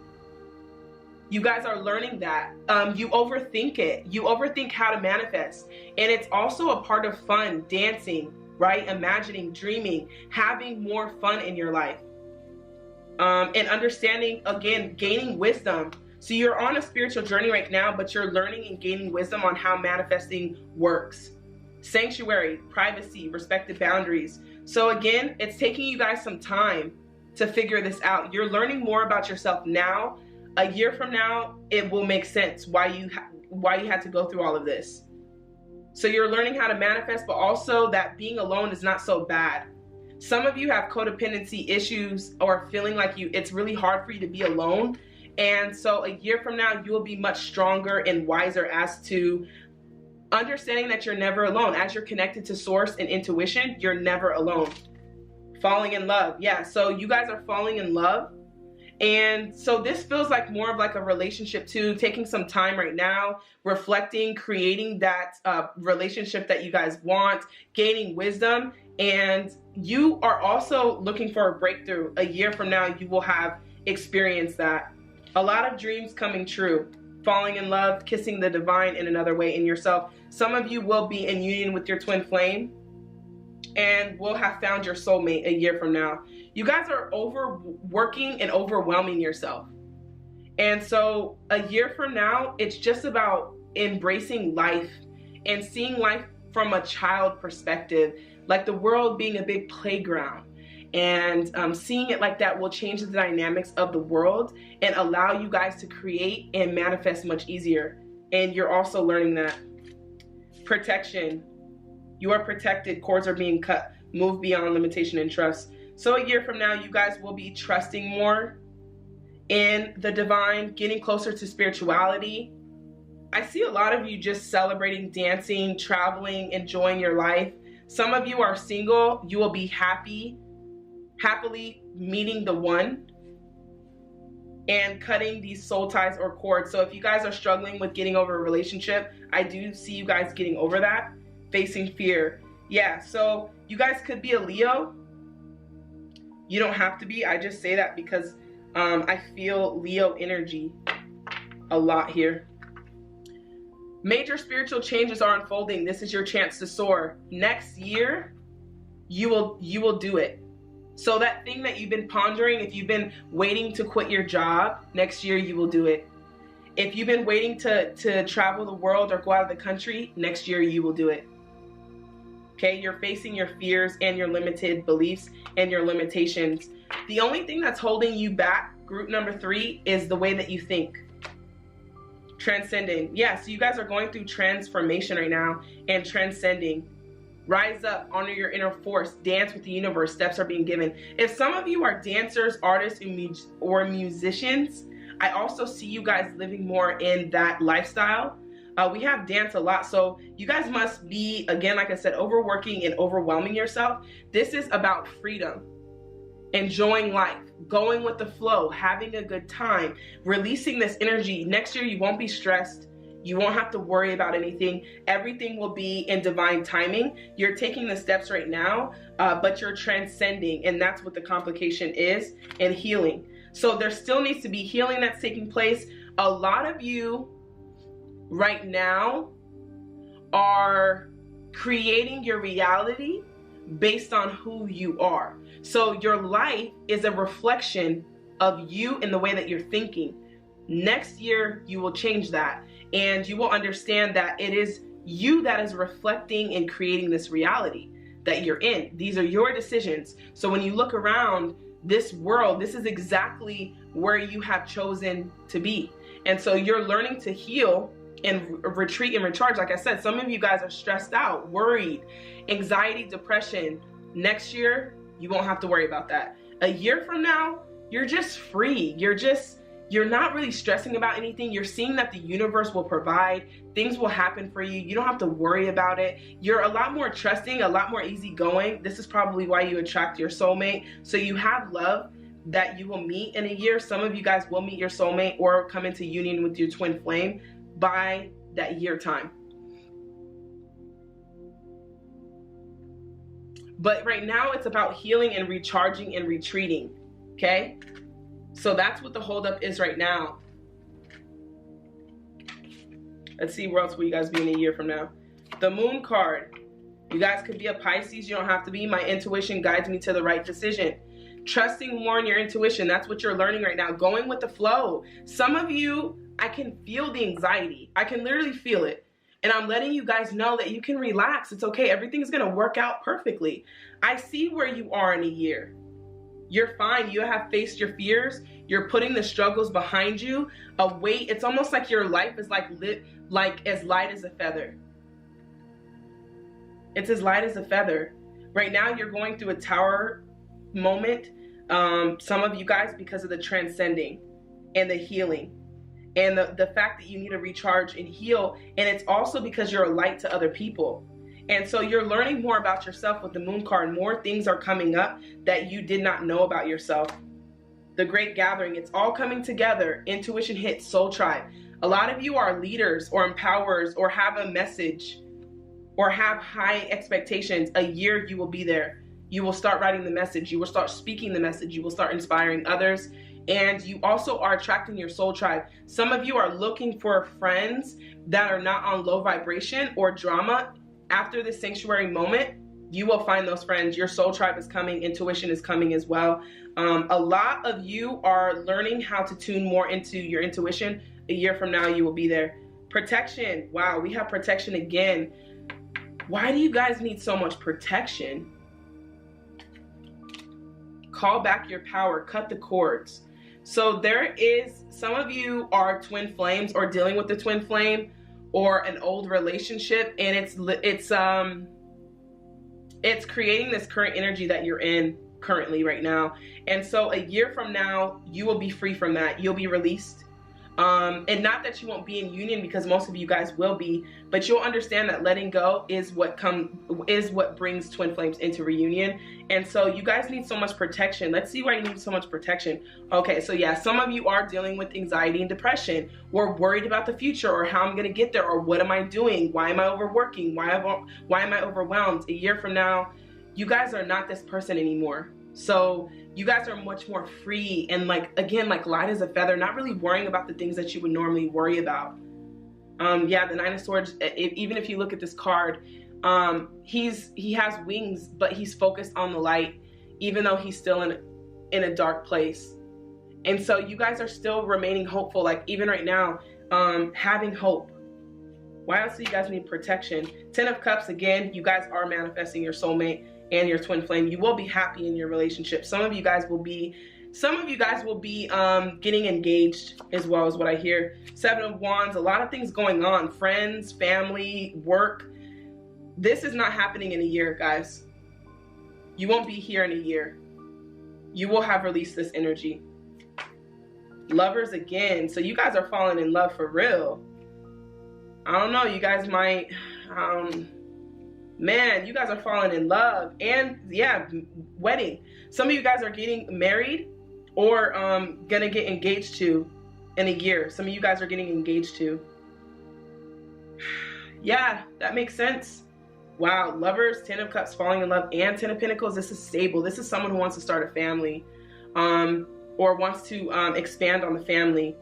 You guys are learning that. You overthink it. You overthink how to manifest. And it's also a part of fun, dancing, right? Imagining, dreaming, having more fun in your life. And understanding, again, gaining wisdom. So you're on a spiritual journey right now, but you're learning and gaining wisdom on how manifesting works. Sanctuary, privacy, respected boundaries. So again, it's taking you guys some time to figure this out. You're learning more about yourself now. A year from now, it will make sense why you had to go through all of this. So you're learning how to manifest, but also that being alone is not so bad. Some of you have codependency issues or feeling like it's really hard for you to be alone. And so a year from now, you will be much stronger and wiser as to understanding that you're never alone. As you're connected to source and intuition, you're never alone. Falling in love. Yeah, so you guys are falling in love. And so this feels like more of like a relationship too, taking some time right now, reflecting, creating that relationship that you guys want, gaining wisdom. And you are also looking for a breakthrough. A year from now, you will have experienced that. A lot of dreams coming true, falling in love, kissing the divine in another way in yourself. Some of you will be in union with your twin flame and will have found your soulmate a year from now. You guys are overworking and overwhelming yourself. And so a year from now, it's just about embracing life and seeing life from a child perspective, like the world being a big playground. And seeing it like that will change the dynamics of the world and allow you guys to create and manifest much easier. And you're also learning that. Protection. You are protected. Cords are being cut. Move beyond limitation and trust. So a year from now, you guys will be trusting more in the divine, getting closer to spirituality. I see a lot of you just celebrating, dancing, traveling, enjoying your life. Some of you are single. You will be happily meeting the one and cutting these soul ties or cords. So if you guys are struggling with getting over a relationship, I do see you guys getting over that. Facing fear. Yeah, so you guys could be a Leo. You don't have to be. I just say that because I feel Leo energy a lot here. Major spiritual changes are unfolding. This is your chance to soar. Next year, you will do it. So that thing that you've been pondering, if you've been waiting to quit your job, next year you will do it. If you've been waiting to travel the world or go out of the country, next year you will do it. Okay, you're facing your fears and your limited beliefs and your limitations. The only thing that's holding you back, group number 3, is the way that you think. Transcending. Yeah, so you guys are going through transformation right now and transcending. Rise up, honor your inner force, dance with the universe, steps are being given. If some of you are dancers, artists, or musicians, I also see you guys living more in that lifestyle. We have dance a lot, so you guys must be, again, like I said, overworking and overwhelming yourself. This is about freedom, enjoying life, going with the flow, having a good time, releasing this energy. Next year, you won't be stressed. You won't have to worry about anything. Everything will be in divine timing. You're taking the steps right now, but you're transcending, and that's what the complication is, and healing. So there still needs to be healing that's taking place. A lot of you right now are creating your reality based on who you are. So your life is a reflection of you and the way that you're thinking. Next year, you will change that, and you will understand that it is you that is reflecting and creating this reality that you're in. These are your decisions. So when you look around this world, this is exactly where you have chosen to be. And so you're learning to heal and retreat and recharge. Like I said, some of you guys are stressed out, worried, anxiety, depression. Next year, you won't have to worry about that. A year from now, you're just free. You're not really stressing about anything. You're seeing that the universe will provide. Things will happen for you. You don't have to worry about it. You're a lot more trusting, a lot more easygoing. This is probably why you attract your soulmate. So you have love that you will meet in a year. Some of you guys will meet your soulmate or come into union with your twin flame by that year time. But right now it's about healing and recharging and retreating, okay? So that's what the holdup is right now. Let's see where else will you guys be in a year from now. The Moon card. You guys could be a Pisces. You don't have to be. My intuition guides me to the right decision. Trusting more in your intuition. That's what you're learning right now. Going with the flow. Some of you, I can feel the anxiety. I can literally feel it. And I'm letting you guys know that you can relax. It's okay. Everything's going to work out perfectly. I see where you are in a year. You're fine. You have faced your fears. You're putting the struggles behind you. A weight. It's almost like your life is like as light as a feather. It's as light as a feather. Right now you're going through a tower moment. Some of you guys, because of the transcending and the healing and the fact that you need to recharge and heal. And it's also because you're a light to other people. And so you're learning more about yourself with the Moon card. More things are coming up that you did not know about yourself. The Great Gathering, it's all coming together. Intuition hits, Soul Tribe. A lot of you are leaders or empowerers or have a message or have high expectations. A year you will be there. You will start writing the message. You will start speaking the message. You will start inspiring others. And you also are attracting your soul tribe. Some of you are looking for friends that are not on low vibration or drama. After this sanctuary moment, you will find those friends. Your soul tribe is coming. Intuition is coming as well. A lot of you are learning how to tune more into your intuition. A year from now, you will be there. Protection. Wow, we have protection again. Why do you guys need so much protection? Call back your power. Cut the cords. So there is, some of you are twin flames or dealing with the twin flame or an old relationship, and it's creating this current energy that you're in currently right now. And so a year from now, you will be free from that. You'll be released. And not that you won't be in union, because most of you guys will be, but you'll understand that letting go is what brings twin flames into reunion. And so you guys need so much protection. Let's see why you need so much protection. Okay, so yeah, some of you are dealing with anxiety and depression, or worried about the future, or how I'm gonna get there, or what am I doing? Why am I overworking? Why am I overwhelmed? A year from now, you guys are not this person anymore. So you guys are much more free and again, light as a feather, not really worrying about the things that you would normally worry about. Yeah, the Nine of Swords, even if you look at this card, he has wings, but he's focused on the light, even though he's still in a dark place. And so you guys are still remaining hopeful, like even right now, having hope. Why else do you guys need protection? 10 of Cups, again, you guys are manifesting your soulmate and your twin flame. You will be happy in your relationship. Some of you guys will be getting engaged as well, as what I hear. 7 of Wands, a lot of things going on. Friends, family, work. This is not happening in a year, guys. You won't be here in a year. You will have released this energy. Lovers again. So you guys are falling in love for real. I don't know, you guys might, man, you guys are falling in love. And yeah, wedding. Some of you guys are getting married or gonna get engaged to in a year. Some of you guys are getting engaged to. Yeah, that makes sense. Wow, Lovers, Ten of Cups, falling in love, and Ten of Pentacles. This is stable. This is someone who wants to start a family, or wants to expand on the family,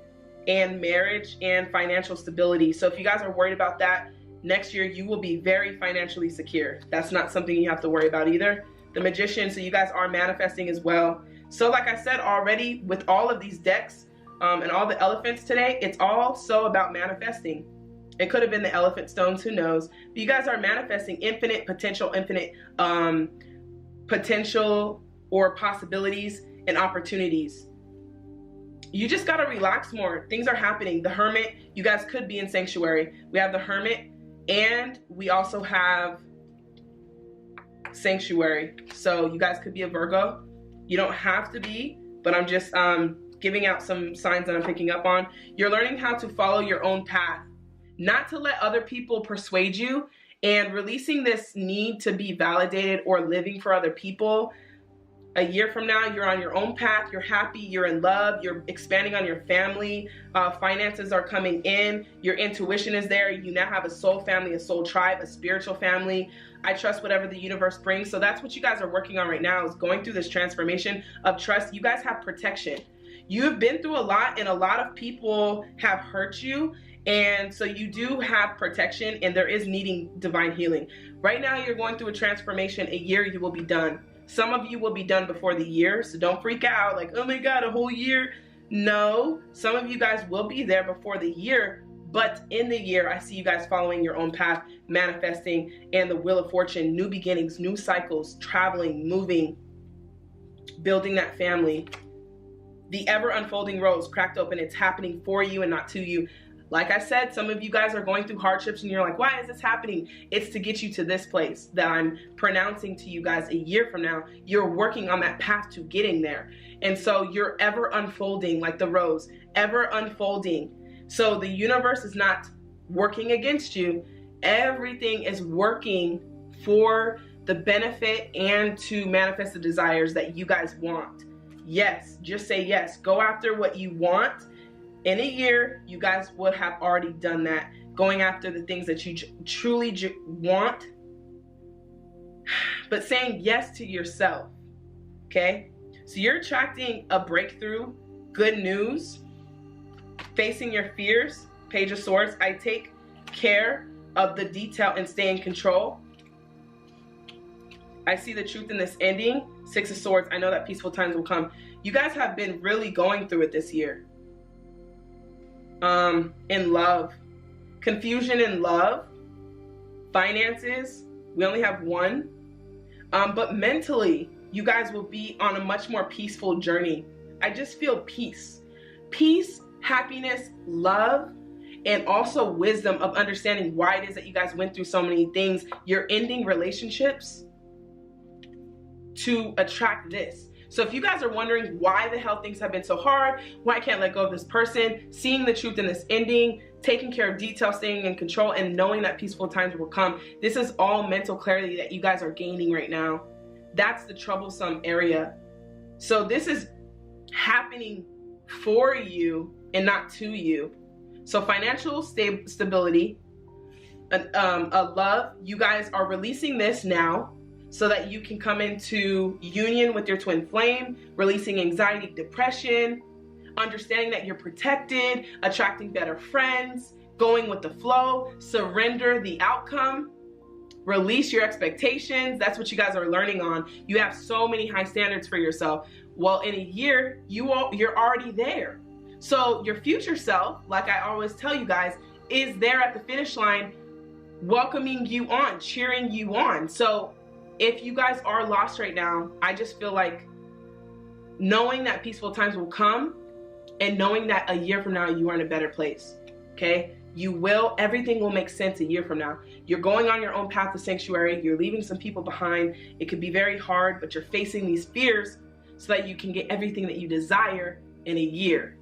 and marriage and financial stability. So if you guys are worried about that, next year you will be very financially secure. That's not something you have to worry about either. The Magician, so you guys are manifesting as well. So like I said already, with all of these decks and all the elephants today, it's all so about manifesting. It could have been the elephant stones, who knows? But you guys are manifesting infinite potential, infinite potential or possibilities and opportunities. You just gotta relax more. Things are happening. The Hermit, you guys could be in Sanctuary. We have the Hermit, and we also have Sanctuary. So you guys could be a Virgo. You don't have to be, but I'm just giving out some signs that I'm picking up on. You're learning how to follow your own path, not to let other people persuade you, and releasing this need to be validated or living for other people. A year from now, you're on your own path, you're happy, you're in love, you're expanding on your family, finances are coming in, your intuition is there, you now have a soul family, a soul tribe, a spiritual family. I trust whatever the universe brings. So that's what you guys are working on right now, is going through this transformation of trust. You guys have protection. You've been through a lot, and a lot of people have hurt you. And so you do have protection, and there is needing divine healing. Right now, you're going through a transformation. A year, you will be done. Some of you will be done before the year, so don't freak out like, oh my God, a whole year. No, some of you guys will be there before the year, but in the year, I see you guys following your own path, manifesting, and the Wheel of Fortune, new beginnings, new cycles, traveling, moving, building that family. The ever unfolding rose cracked open. It's happening for you and not to you. Like I said, some of you guys are going through hardships and you're like, why is this happening? It's to get you to this place that I'm pronouncing to you guys a year from now. You're working on that path to getting there. And so you're ever unfolding like the rose, ever unfolding. So the universe is not working against you. Everything is working for the benefit and to manifest the desires that you guys want. Yes, just say yes. Go after what you want. In a year, you guys would have already done that, going after the things that you truly want, but saying yes to yourself, okay? So you're attracting a breakthrough, good news, facing your fears, Page of Swords. I take care of the detail and stay in control. I see the truth in this ending, Six of Swords. I know that peaceful times will come. You guys have been really going through it this year. In love, confusion in love, finances, we only have one, but mentally, you guys will be on a much more peaceful journey. I just feel peace, happiness, love, and also wisdom of understanding why it is that you guys went through so many things. You're ending relationships to attract this. So if you guys are wondering why the hell things have been so hard, why I can't let go of this person, seeing the truth in this ending, taking care of detail, staying in control, and knowing that peaceful times will come, this is all mental clarity that you guys are gaining right now. That's the troublesome area. So this is happening for you and not to you. So financial stability, a love, you guys are releasing this now, so that you can come into union with your twin flame, releasing anxiety, depression, understanding that you're protected, attracting better friends, going with the flow, surrender the outcome, release your expectations. That's what you guys are learning on. You have so many high standards for yourself. Well, in a year, you're already there. So your future self, like I always tell you guys, is there at the finish line, welcoming you on, cheering you on. So if you guys are lost right now, I just feel like knowing that peaceful times will come and knowing that a year from now you are in a better place, okay? Everything will make sense a year from now. You're going on your own path to sanctuary. You're leaving some people behind. It could be very hard, but you're facing these fears so that you can get everything that you desire in a year.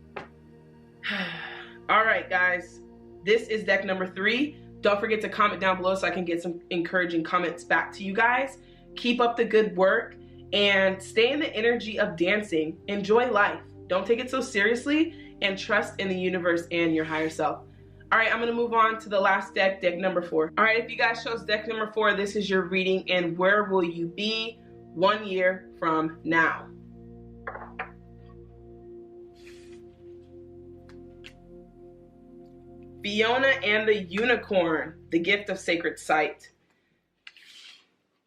All right, guys, this is deck number 3. Don't forget to comment down below so I can get some encouraging comments back to you guys. Keep up the good work and stay in the energy of dancing. Enjoy life. Don't take it so seriously and trust in the universe and your higher self. All right, I'm gonna move on to the last deck, deck number 4. All right, if you guys chose deck number 4, this is your reading, and where will you be 1 year from now? Fiona and the Unicorn, the gift of sacred sight.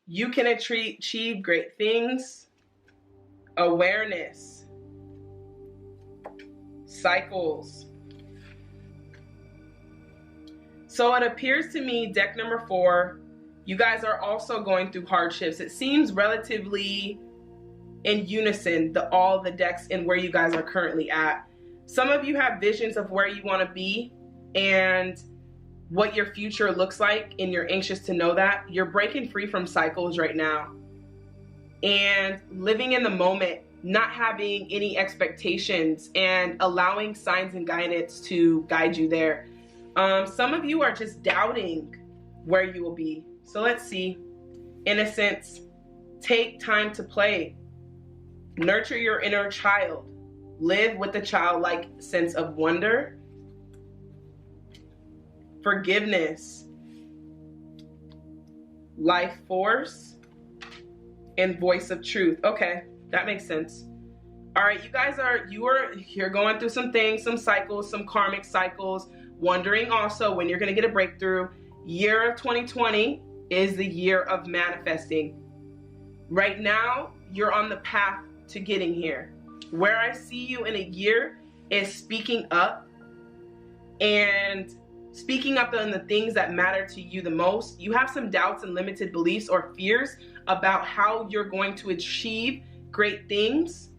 You can achieve great things. Awareness. Cycles. So it appears to me, deck number 4, you guys are also going through hardships. It seems relatively in unison, all the decks and where you guys are currently at. Some of you have visions of where you want to be and what your future looks like, and you're anxious to know that. You're breaking free from cycles right now and living in the moment, not having any expectations and allowing signs and guidance to guide you there. Some of you are just doubting where you will be. So let's see. Innocence. Take time to play. Nurture your inner child. Live with a childlike sense of wonder. Forgiveness. Life force. And voice of truth. Okay, that makes sense. All right, you guys you're going through some things, some cycles, some karmic cycles, wondering also when you're going to get a breakthrough. Year of 2020 is the year of manifesting. Right now, you're on the path to getting here. Where I see you in a year is speaking up, and speaking up on the things that matter to you the most. You have some doubts and limited beliefs or fears about how you're going to achieve great things.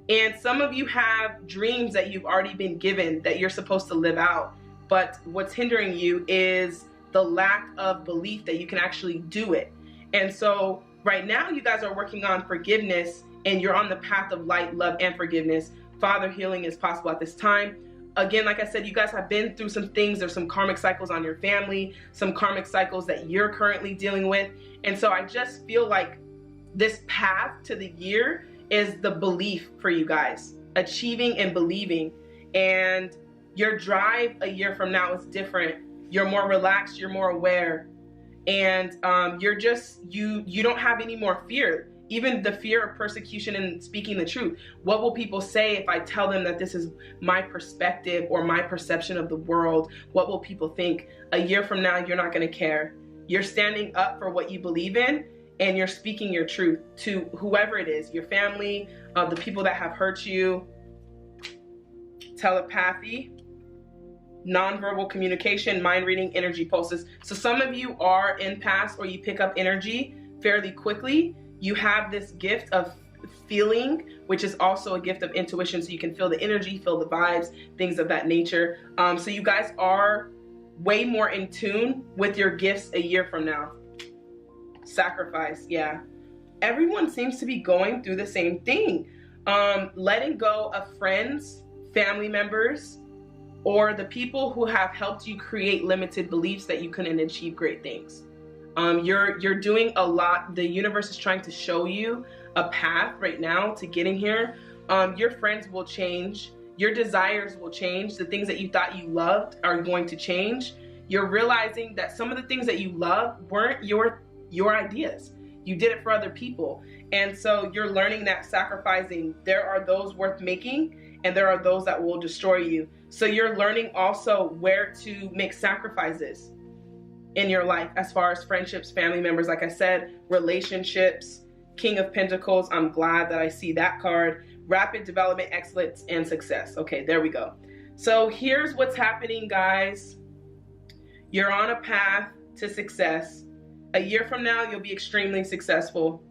And some of you have dreams that you've already been given that you're supposed to live out. But what's hindering you is the lack of belief that you can actually do it. And so right now you guys are working on forgiveness, and you're on the path of light, love, and forgiveness. Father, healing is possible at this time. Again, like I said, you guys have been through some things. There's some karmic cycles on your family, some karmic cycles that you're currently dealing with. And so I just feel like this path to the year is the belief for you guys, achieving and believing. And your drive a year from now is different. You're more relaxed, you're more aware, and you're just, you don't have any more fear. Even the fear of persecution and speaking the truth. What will people say if I tell them that this is my perspective or my perception of the world? What will people think? A year from now, you're not going to care. You're standing up for what you believe in, and you're speaking your truth to whoever it is, your family, the people that have hurt you. Telepathy, nonverbal communication, mind reading, energy pulses. So some of you are empaths, or you pick up energy fairly quickly. You have this gift of feeling, which is also a gift of intuition, so you can feel the energy, feel the vibes, things of that nature. So you guys are way more in tune with your gifts a year from now. Sacrifice, yeah. Everyone seems to be going through the same thing. Letting go of friends, family members, or the people who have helped you create limited beliefs that you couldn't achieve great things. You're doing a lot. The universe is trying to show you a path right now to getting here. Your friends will change. Your desires will change. The things that you thought you loved are going to change. You're realizing that some of the things that you love weren't your ideas. You did it for other people. And so you're learning that sacrificing, there are those worth making, and there are those that will destroy you. So you're learning also where to make sacrifices in your life, as far as friendships, family members, like I said, relationships, King of Pentacles. I'm glad that I see that card. Rapid development, excellence, and success. Okay, there we go. So here's what's happening, guys. You're on a path to success. A year from now, you'll be extremely successful.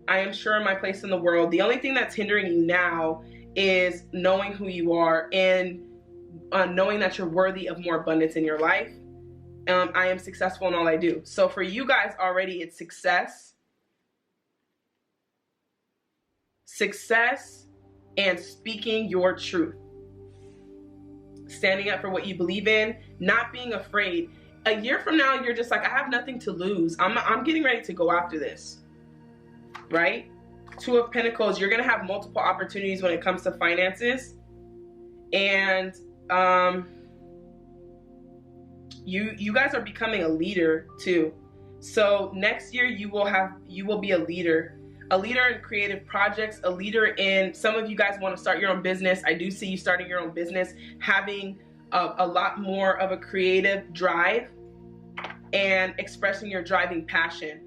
I am sure in my place in the world. The only thing that's hindering you now is knowing who you are and knowing that you're worthy of more abundance in your life. I am successful in all I do. So for you guys already, it's success. Success and speaking your truth. Standing up for what you believe in, not being afraid. A year from now, you're just like, I have nothing to lose. I'm getting ready to go after this, right? Two of Pentacles, you're gonna have multiple opportunities when it comes to finances. And You guys are becoming a leader too. So next year you will be a leader in creative projects, a leader in, some of you guys want to start your own business. I do see you starting your own business, having a lot more of a creative drive and expressing your driving passion.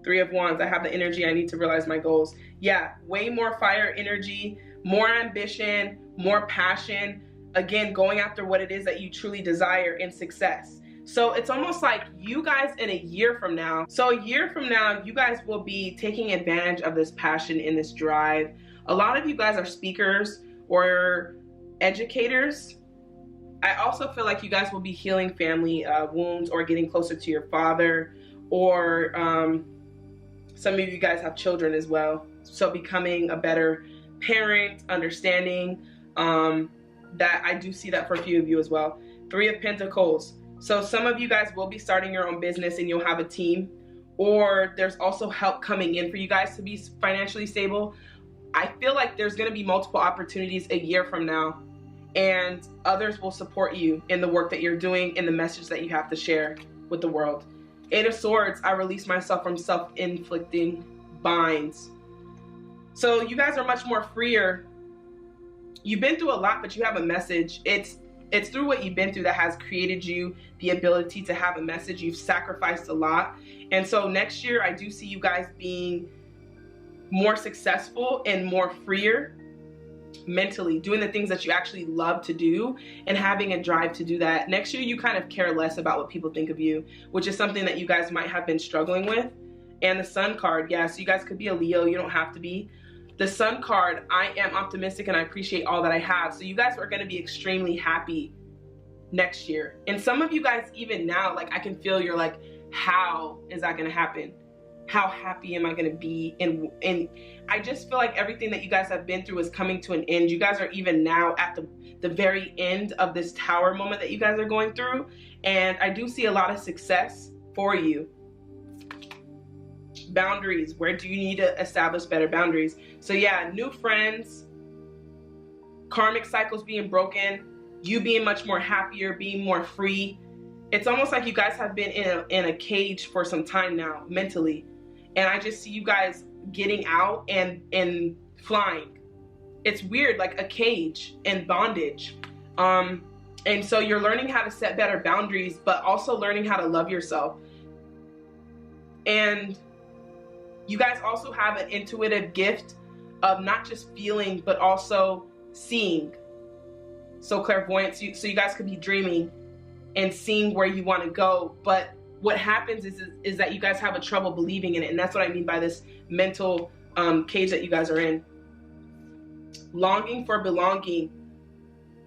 Three of Wands, I have the energy I need to realize my goals. Yeah, way more fire energy, more ambition, more passion. Again, going after what it is that you truly desire in success. So it's almost like you guys in a year from now, you guys will be taking advantage of this passion and this drive. A lot of you guys are speakers or educators. I also feel like you guys will be healing family wounds or getting closer to your father, or some of you guys have children as well. So becoming a better parent, understanding, that I do see that for a few of you as well. Three of Pentacles. So some of you guys will be starting your own business and you'll have a team, or there's also help coming in for you guys to be financially stable. I feel like there's going to be multiple opportunities a year from now, and others will support you in the work that you're doing and the message that you have to share with the world. Eight of Swords, I release myself from self-inflicting binds. So you guys are much more freer. You've been through a lot, but you have a message. It's through what you've been through that has created you the ability to have a message. You've sacrificed a lot. And so next year, I do see you guys being more successful and more freer mentally, doing the things that you actually love to do and having a drive to do that. Next year, you kind of care less about what people think of you, which is something that you guys might have been struggling with. And the Sun card, yeah, so you guys could be a Leo, you don't have to be. The Sun card, I am optimistic and I appreciate all that I have. So you guys are going to be extremely happy next year. And some of you guys, even now, like I can feel you're like, how is that going to happen? How happy am I going to be? And I just feel like everything that you guys have been through is coming to an end. You guys are even now at the very end of this tower moment that you guys are going through. And I do see a lot of success for you. Boundaries, where do you need to establish better boundaries? So yeah, new friends, karmic cycles being broken, you being much more happier, being more free. It's almost like you guys have been in a cage for some time now, mentally. And I just see you guys getting out and flying. It's weird, like a cage and bondage. And so you're learning how to set better boundaries, but also learning how to love yourself. And you guys also have an intuitive gift of not just feeling, but also seeing. So clairvoyance, so you guys could be dreaming and seeing where you want to go. But what happens is that you guys have a trouble believing in it. And that's what I mean by this mental cage that you guys are in. Longing for belonging,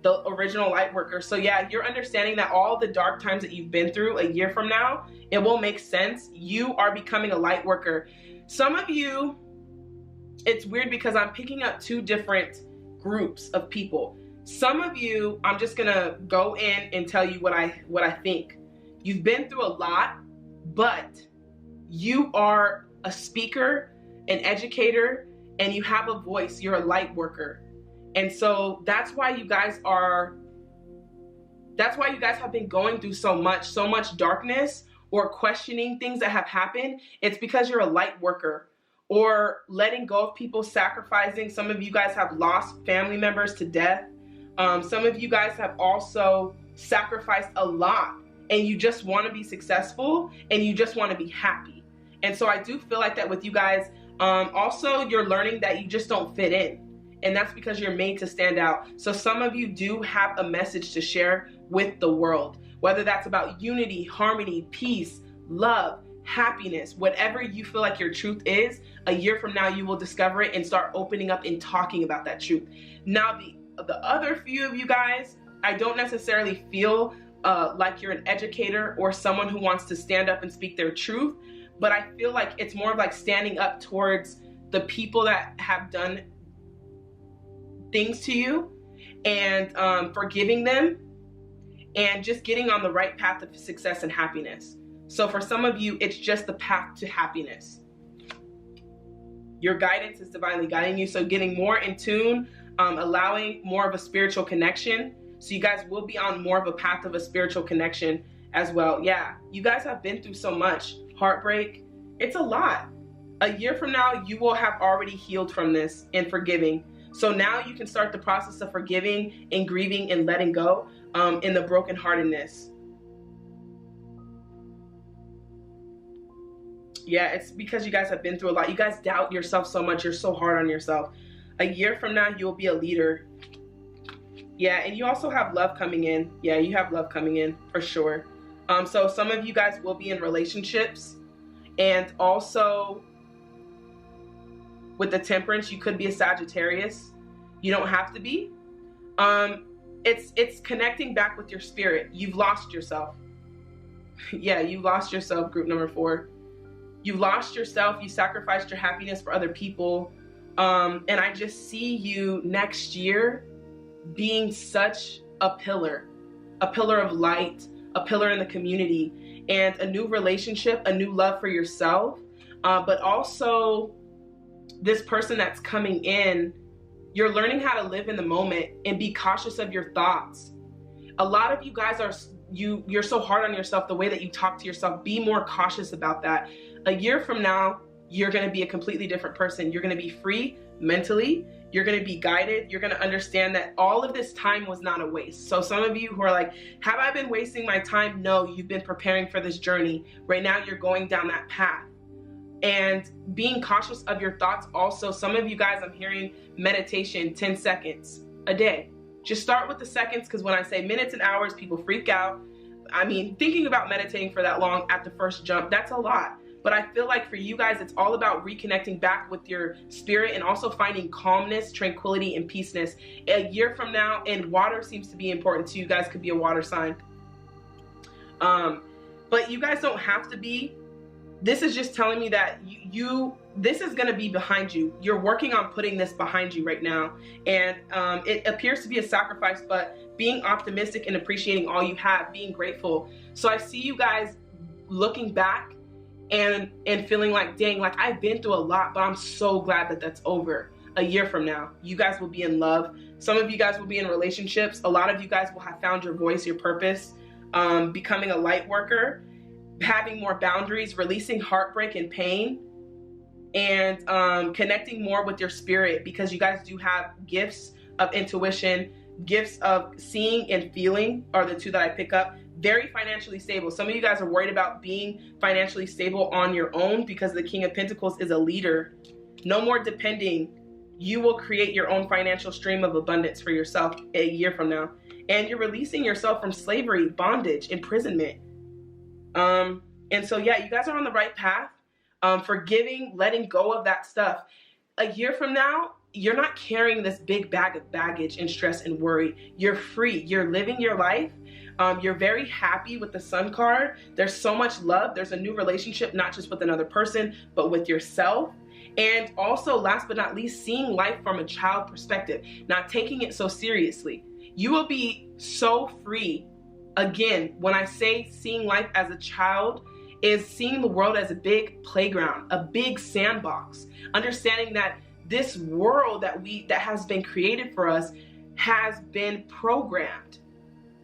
the original light worker. So yeah, you're understanding that all the dark times that you've been through, a year from now, it will make sense. You are becoming a light worker. Some of you, it's weird because I'm picking up two different groups of people. Some of you, I'm just gonna go in and tell you what I think. You've been through a lot, but you are a speaker, an educator, and you have a voice. You're a light worker. And so that's why you guys have been going through so much darkness or questioning things that have happened. It's because you're a light worker, or letting go of people, sacrificing. Some of you guys have lost family members to death. Some of you guys have also sacrificed a lot, and you just want to be successful and you just want to be happy. And so I do feel like that with you guys. Also, you're learning that you just don't fit in. And that's because you're made to stand out. So some of you do have a message to share with the world, whether that's about unity, harmony, peace, love, happiness, whatever you feel like your truth is. A year from now, you will discover it and start opening up and talking about that truth. Now, the other few of you guys, I don't necessarily feel like you're an educator or someone who wants to stand up and speak their truth, but I feel like it's more of like standing up towards the people that have done things to you and forgiving them and just getting on the right path of success and happiness. So for some of you, it's just the path to happiness. Your guidance is divinely guiding you. So getting more in tune, allowing more of a spiritual connection. So you guys will be on more of a path of a spiritual connection as well. Yeah, you guys have been through so much. Heartbreak, it's a lot. A year from now, you will have already healed from this and forgiving. So now you can start the process of forgiving and grieving and letting go in the brokenheartedness. Yeah, it's because you guys have been through a lot. You guys doubt yourself so much. You're so hard on yourself. A year from now, you'll be a leader. Yeah, and you also have love coming in. Yeah, you have love coming in for sure. So some of you guys will be in relationships, and also with the Temperance, you could be a Sagittarius. You don't have to be. It's connecting back with your spirit. You've lost yourself. Yeah, you lost yourself, group number 4. You lost yourself. You sacrificed your happiness for other people. And I just see you next year being such a pillar of light, a pillar in the community, and a new relationship, a new love for yourself, but also this person that's coming in, you're learning how to live in the moment and be cautious of your thoughts. A lot of you guys are, you're so hard on yourself, the way that you talk to yourself. Be more cautious about that. A year from now, you're going to be a completely different person. You're going to be free mentally. You're going to be guided. You're going to understand that all of this time was not a waste. So some of you who are like, have I been wasting my time? No, you've been preparing for this journey. Right now, you're going down that path. And being cautious of your thoughts also. Some of you guys, I'm hearing meditation, 10 seconds a day. Just start with the seconds, because when I say minutes and hours, people freak out. I mean, thinking about meditating for that long at the first jump, that's a lot. But I feel like for you guys, it's all about reconnecting back with your spirit and also finding calmness, tranquility, and peaceness. A year from now, and water seems to be important too. You guys could be a water sign. But you guys don't have to be. This is just telling me that this is going to be behind you. You're working on putting this behind you right now. And it appears to be a sacrifice, but being optimistic and appreciating all you have, being grateful. So I see you guys looking back and feeling like, dang, like I've been through a lot, but I'm so glad that that's over. A year from now, you guys will be in love. Some of you guys will be in relationships. A lot of you guys will have found your voice, your purpose, becoming a light worker, having more boundaries, releasing heartbreak and pain, and connecting more with your spirit, because you guys do have gifts of intuition, gifts of seeing and feeling are the two that I pick up. Very financially stable. Some of you guys are worried about being financially stable on your own because the King of Pentacles is a leader. No more depending. You will create your own financial stream of abundance for yourself a year from now. And you're releasing yourself from slavery, bondage, imprisonment. And so, yeah, you guys are on the right path. Forgiving, letting go of that stuff. A year from now, you're not carrying this big bag of baggage and stress and worry. You're free. You're living your life. You're very happy with the Sun card. There's so much love. There's a new relationship, not just with another person, but with yourself. And also, last but not least, seeing life from a child perspective, not taking it so seriously. You will be so free. Again, when I say seeing life as a child, is seeing the world as a big playground, a big sandbox, understanding that this world that has been created for us has been programmed.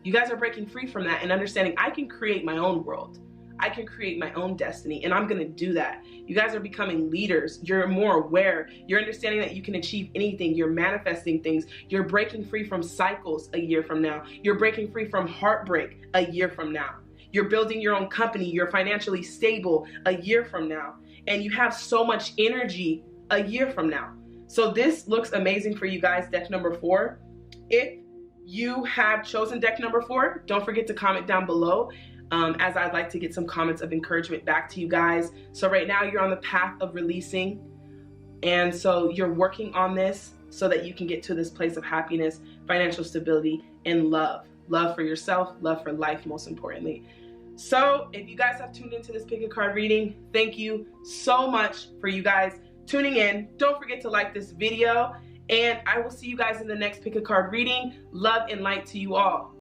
You guys are breaking free from that and understanding I can create my own world. I can create my own destiny, and I'm going to do that. You guys are becoming leaders. You're more aware. You're understanding that you can achieve anything. You're manifesting things. You're breaking free from cycles a year from now. You're breaking free from heartbreak a year from now. You're building your own company. You're financially stable a year from now. And you have so much energy a year from now. So this looks amazing for you guys, deck number 4. If you have chosen deck number 4, don't forget to comment down below, as I'd like to get some comments of encouragement back to you guys. So right now you're on the path of releasing, and so you're working on this so that you can get to this place of happiness, financial stability, and love. Love for yourself, love for life, most importantly. So if you guys have tuned into this pick a card reading, thank you so much for you guys tuning in. Don't forget to like this video, and I will see you guys in the next pick a card reading. Love and light to you all.